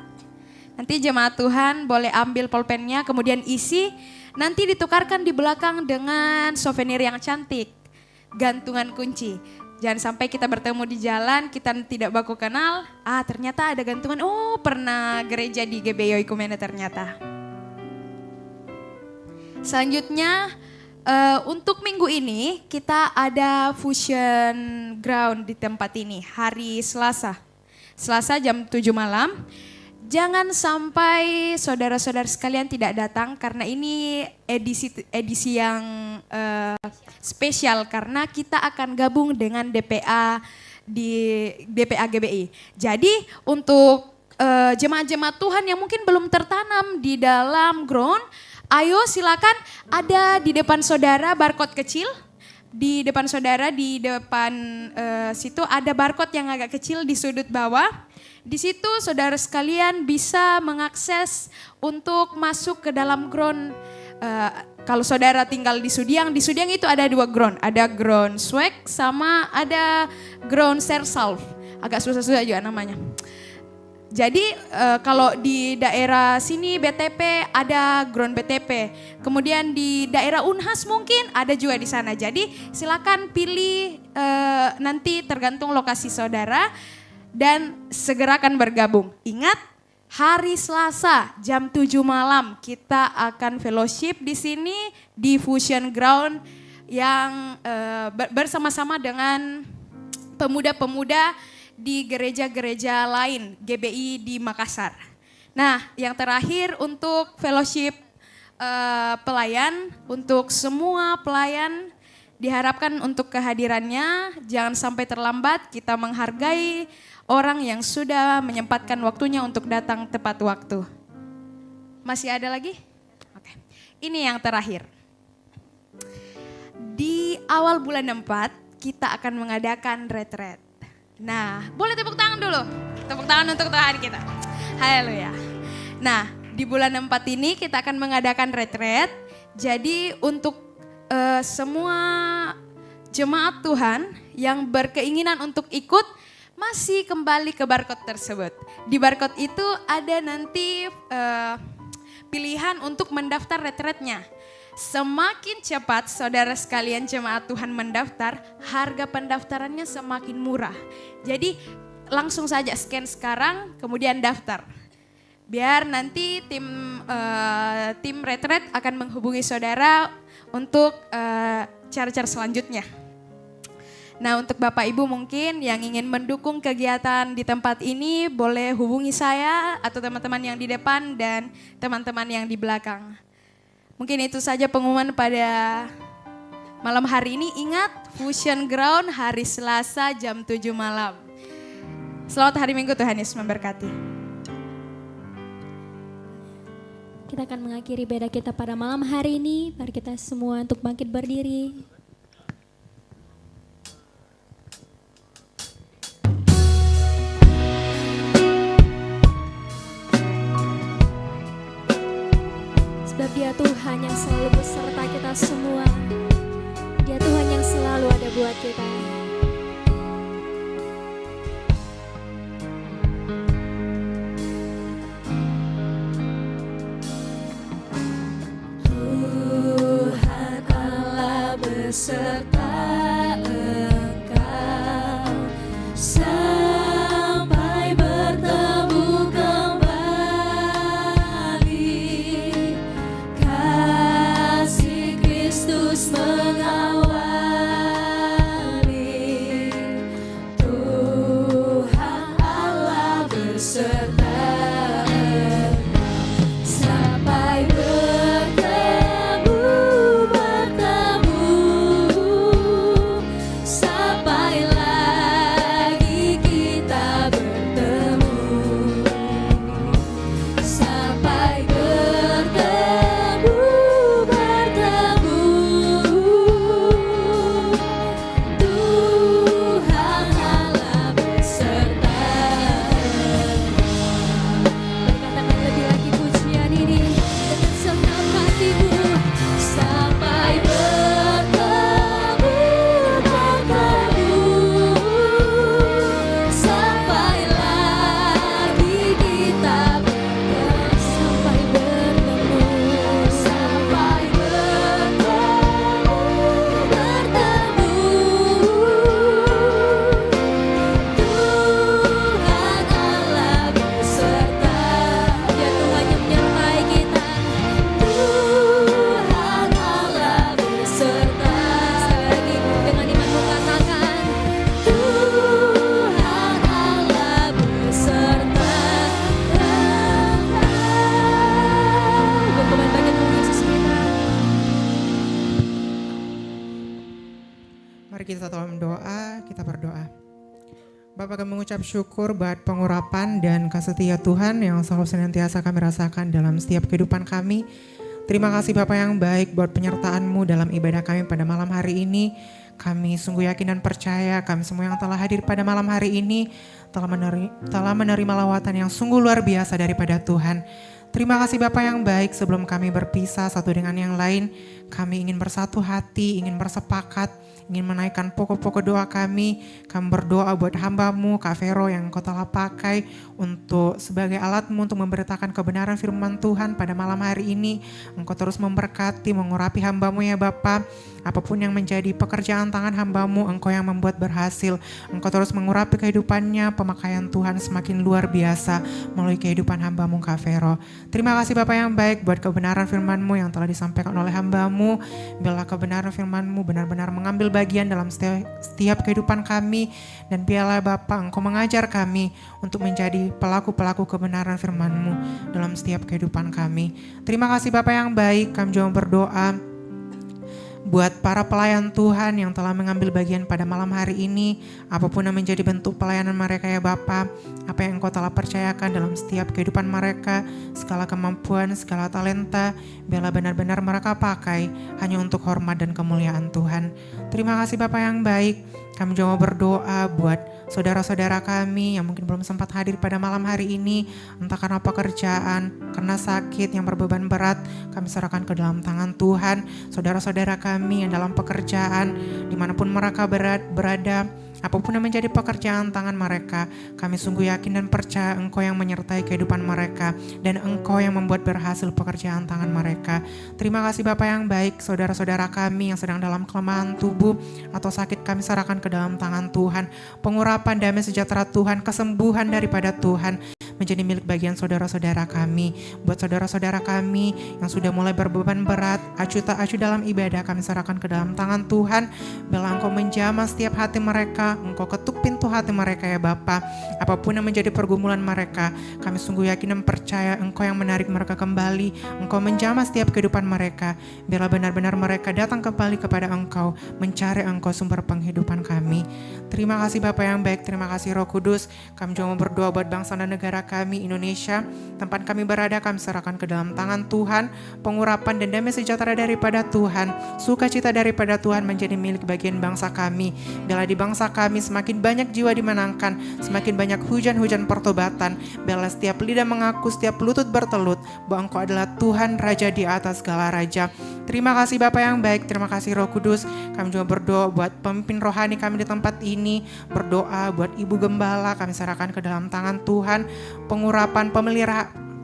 Nanti jemaat Tuhan boleh ambil polpennya kemudian isi, nanti ditukarkan di belakang dengan souvenir yang cantik, gantungan kunci. Jangan sampai kita bertemu di jalan, kita tidak baku kenal, ternyata ada gantungan, pernah gereja di GBI Oikumene ternyata. Selanjutnya untuk minggu ini kita ada Fusion Ground di tempat ini hari Selasa jam 7 malam. Jangan sampai saudara-saudara sekalian tidak datang karena ini edisi yang spesial karena kita akan gabung dengan DPA di DPA GBI. Jadi untuk jemaat-jemaat Tuhan yang mungkin belum tertanam di dalam ground, ayo silakan, ada di depan saudara barcode kecil, di depan saudara di depan situ ada barcode yang agak kecil di sudut bawah. Di situ saudara sekalian bisa mengakses untuk masuk ke dalam ground. Kalau saudara tinggal di Sudiang itu ada 2 ground, ada ground Swag sama ada ground Sersalv, agak susah-susah juga namanya. Jadi kalau di daerah sini BTP ada ground BTP, kemudian di daerah Unhas mungkin ada juga di sana. Jadi silakan pilih nanti tergantung lokasi saudara dan segerakan bergabung. Ingat hari Selasa jam 7 malam kita akan fellowship di sini di Fusion Ground yang bersama-sama dengan pemuda-pemuda di gereja-gereja lain GBI di Makassar. Nah, yang terakhir untuk fellowship pelayan, untuk semua pelayan diharapkan untuk kehadirannya jangan sampai terlambat, kita menghargai orang yang sudah menyempatkan waktunya untuk datang tepat waktu. Masih ada lagi? Oke. Ini yang terakhir. Di awal bulan 4 kita akan mengadakan retreat. Nah, boleh tepuk tangan dulu. Tepuk tangan untuk Tuhan kita. Haleluya. Nah, di bulan 4 ini kita akan mengadakan retreat. Jadi untuk semua jemaat Tuhan yang berkeinginan untuk ikut, masih kembali ke barcode tersebut. Di barcode itu ada nanti pilihan untuk mendaftar retreatnya. Semakin cepat saudara sekalian jemaat Tuhan mendaftar, harga pendaftarannya semakin murah. Jadi langsung saja scan sekarang kemudian daftar. Biar nanti tim retreat akan menghubungi saudara untuk cara-cara selanjutnya. Nah, untuk Bapak Ibu mungkin yang ingin mendukung kegiatan di tempat ini boleh hubungi saya atau teman-teman yang di depan dan teman-teman yang di belakang. Mungkin itu saja pengumuman pada malam hari ini. Ingat, Fusion Ground hari Selasa jam 7 malam. Selamat hari Minggu, Tuhan Yesus memberkati. Kita akan mengakhiri beda kita pada malam hari ini. Mari kita semua untuk bangkit berdiri. Sebab Dia Tuhan yang selalu beserta kita semua. Dia Tuhan yang selalu ada buat kita. Tuhan Allah beserta engkau sampai bertemu kembali. Kasih Kristus mengawali dalam doa, kita berdoa. Bapak, kami mengucap syukur buat pengurapan dan kasih setia Tuhan yang selalu senantiasa kami rasakan dalam setiap kehidupan kami. Terima kasih Bapak yang baik buat penyertaan-Mu dalam ibadah kami pada malam hari ini. Kami sungguh yakin dan percaya kami semua yang telah hadir pada malam hari ini telah menerima lawatan yang sungguh luar biasa daripada Tuhan. Terima kasih Bapak yang baik, sebelum kami berpisah satu dengan yang lain, kami ingin bersatu hati, ingin bersepakat, ingin menaikkan pokok-pokok doa kami. Kami berdoa buat hamba-Mu, Kak Vero, yang Engkau telah pakai untuk sebagai alat-Mu untuk memberitakan kebenaran firman Tuhan pada malam hari ini. Engkau terus memberkati, mengurapi hamba-Mu ya Bapa. Apapun yang menjadi pekerjaan tangan hamba-Mu, Engkau yang membuat berhasil. Engkau terus mengurapi kehidupannya, pemakaian Tuhan semakin luar biasa melalui kehidupan hamba-Mu Kak Vero. Terima kasih Bapak yang baik buat kebenaran firman-Mu yang telah disampaikan oleh hamba-Mu. Biarlah kebenaran firman-Mu benar-benar mengambil bagian dalam setiap kehidupan kami. Dan biarlah Bapak Engkau mengajar kami untuk menjadi pelaku-pelaku kebenaran firman-Mu dalam setiap kehidupan kami. Terima kasih Bapak yang baik, kami juga berdoa buat para pelayan Tuhan yang telah mengambil bagian pada malam hari ini. Apapun yang menjadi bentuk pelayanan mereka ya Bapa, apa yang Engkau telah percayakan dalam setiap kehidupan mereka, segala kemampuan, segala talenta, biarlah benar-benar mereka pakai hanya untuk hormat dan kemuliaan Tuhan. Terima kasih Bapa yang baik. Kami juga berdoa buat saudara-saudara kami yang mungkin belum sempat hadir pada malam hari ini, entah karena pekerjaan, karena sakit yang berbeban berat, kami serahkan ke dalam tangan Tuhan. Saudara-saudara kami yang dalam pekerjaan, dimanapun mereka berada, apapun yang menjadi pekerjaan tangan mereka, kami sungguh yakin dan percaya Engkau yang menyertai kehidupan mereka dan Engkau yang membuat berhasil pekerjaan tangan mereka. Terima kasih Bapa yang baik, saudara-saudara kami yang sedang dalam kelemahan tubuh atau sakit, kami serahkan ke dalam tangan Tuhan. Pengurapan damai sejahtera Tuhan, kesembuhan daripada Tuhan menjadi milik bagian saudara-saudara kami. Buat saudara-saudara kami yang sudah mulai berbeban berat, acuh tak acuh dalam ibadah, kami serahkan ke dalam tangan Tuhan. Biarlah Engkau menjamah setiap hati mereka, Engkau ketuk pintu hati mereka ya Bapa. Apapun yang menjadi pergumulan mereka, kami sungguh yakin dan percaya Engkau yang menarik mereka kembali. Engkau menjamah setiap kehidupan mereka. Biarlah benar-benar mereka datang kembali kepada Engkau, mencari Engkau sumber penghidupan kami. Terima kasih Bapa yang baik, terima kasih Roh Kudus. Kami juga berdoa buat bangsa dan negara kami, Indonesia. Tempat kami berada, kami serahkan ke dalam tangan Tuhan. Pengurapan dan damai sejahtera daripada Tuhan, sukacita daripada Tuhan menjadi milik bagian bangsa kami. Biarlah di bangsa kami semakin banyak jiwa dimenangkan, semakin banyak hujan-hujan pertobatan. Biarlah setiap lidah mengaku, setiap lutut bertelut bahwa Engkau adalah Tuhan, Raja di atas segala raja. Terima kasih Bapa yang baik, terima kasih Roh Kudus. Kami juga berdoa buat pemimpin rohani kami di tempat ini. Berdoa buat Ibu Gembala, kami serahkan ke dalam tangan Tuhan. Pengurapan,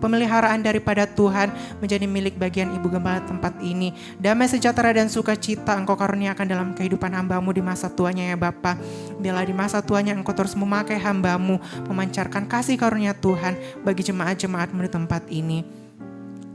pemeliharaan daripada Tuhan menjadi milik bagian Ibu Gembala tempat ini. Damai sejahtera dan sukacita Engkau karuniakan dalam kehidupan hamba-Mu di masa tuanya ya Bapa. Biarlah di masa tuanya Engkau terus memakai hamba-Mu, memancarkan kasih karunia Tuhan bagi jemaat-jemaat-Mu di tempat ini.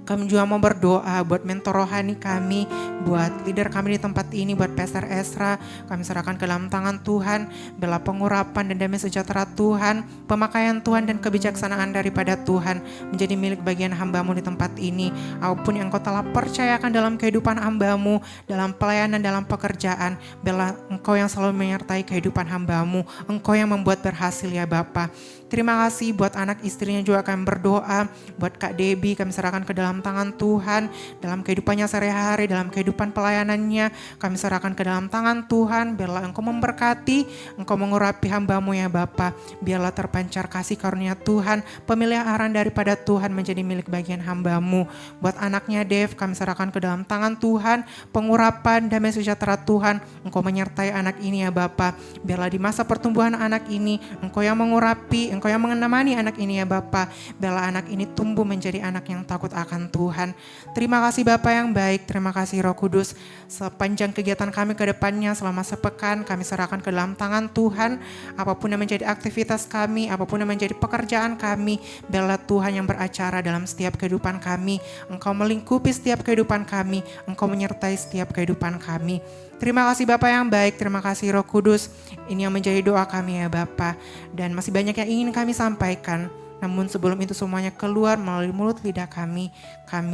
Kami juga mau berdoa buat mentor rohani kami, buat leader kami di tempat ini, buat Pastor Ezra. Kami serahkan ke dalam tangan Tuhan. Biarlah pengurapan dan damai sejahtera Tuhan, pemakaian Tuhan dan kebijaksanaan daripada Tuhan menjadi milik bagian hamba-Mu di tempat ini. Apapun yang Engkau telah percayakan dalam kehidupan hamba-Mu, dalam pelayanan, dalam pekerjaan, biarlah Engkau yang selalu menyertai kehidupan hamba-Mu. Engkau yang membuat berhasil ya Bapa. Terima kasih buat anak istrinya juga kami berdoa. Buat Kak Debbie kami serahkan ke dalam tangan Tuhan. Dalam kehidupannya sehari-hari, dalam kehidupan pelayanannya, kami serahkan ke dalam tangan Tuhan. Biarlah Engkau memberkati, Engkau mengurapi hamba-Mu ya Bapa. Biarlah terpancar kasih karunia Tuhan, pemeliharaan daripada Tuhan menjadi milik bagian hamba-Mu. Buat anaknya Dev kami serahkan ke dalam tangan Tuhan. Pengurapan damai sejahtera Tuhan, Engkau menyertai anak ini ya Bapa. Biarlah di masa pertumbuhan anak ini, Engkau yang mengurapi, Engkau yang menemani anak ini ya Bapa. Biarlah anak ini tumbuh menjadi anak yang takut akan Tuhan. Terima kasih Bapa yang baik, terima kasih Roh Kudus. Sepanjang kegiatan kami ke depannya selama sepekan, kami serahkan ke dalam tangan Tuhan. Apapun yang menjadi aktivitas kami, apapun yang menjadi pekerjaan kami, biarlah Tuhan yang beracara dalam setiap kehidupan kami. Engkau melingkupi setiap kehidupan kami, Engkau menyertai setiap kehidupan kami. Terima kasih Bapa yang baik, terima kasih Roh Kudus. Ini yang menjadi doa kami ya Bapa. Dan masih banyak yang ingin kami sampaikan. Namun sebelum itu semuanya keluar melalui mulut lidah kami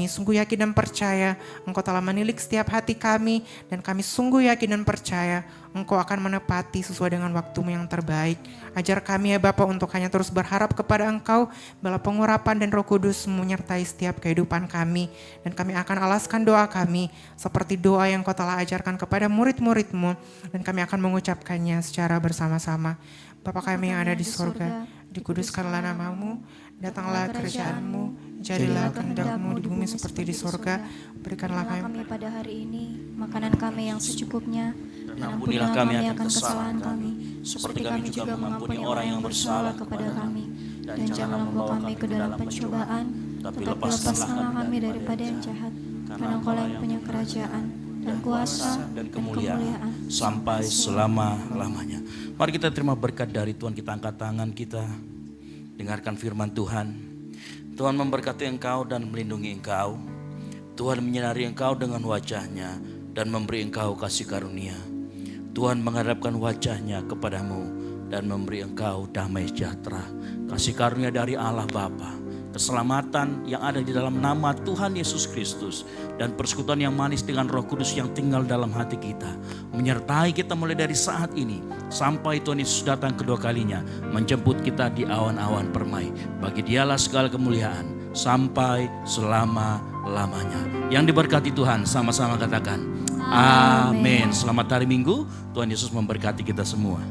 sungguh yakin dan percaya Engkau telah menilik setiap hati kami, dan kami sungguh yakin dan percaya Engkau akan menepati sesuai dengan waktu-Mu yang terbaik. Ajar kami ya Bapa untuk hanya terus berharap kepada Engkau, bala pengurapan dan Roh Kudus menyertai setiap kehidupan kami, dan kami akan alaskan doa kami seperti doa yang Kau telah ajarkan kepada murid-murid-Mu, dan kami akan mengucapkannya secara bersama-sama. Bapa kami yang ada di sorga, dikuduskanlah nama-Mu, datanglah kerajaan-Mu, jadilah kehendak-Mu di bumi seperti di sorga. Berikanlah kami pada hari ini makanan kami yang secukupnya, Dan ampunilah kami akan kesalahan kami, seperti kami juga mengampuni orang yang bersalah kepada kami. dan janganlah membawa kami ke dalam pencobaan, tetapi lepaskanlah kami daripada yang jahat, karena Engkau yang punya kerajaan dan kuasa dan kemuliaan sampai selama-lamanya. Mari kita terima berkat dari Tuhan, kita angkat tangan kita, dengarkan firman Tuhan. Tuhan memberkati engkau dan melindungi engkau. Tuhan menyinari engkau dengan wajah-Nya dan memberi engkau kasih karunia. Tuhan menghadapkan wajah-Nya kepadamu dan memberi engkau damai sejahtera. Kasih karunia dari Allah Bapa, keselamatan yang ada di dalam nama Tuhan Yesus Kristus, dan persekutuan yang manis dengan Roh Kudus yang tinggal dalam hati kita, menyertai kita mulai dari saat ini sampai Tuhan Yesus datang kedua kalinya, menjemput kita di awan-awan permai. Bagi Dialah segala kemuliaan sampai selama-lamanya. Yang diberkati Tuhan sama-sama katakan amin. Selamat hari Minggu, Tuhan Yesus memberkati kita semua.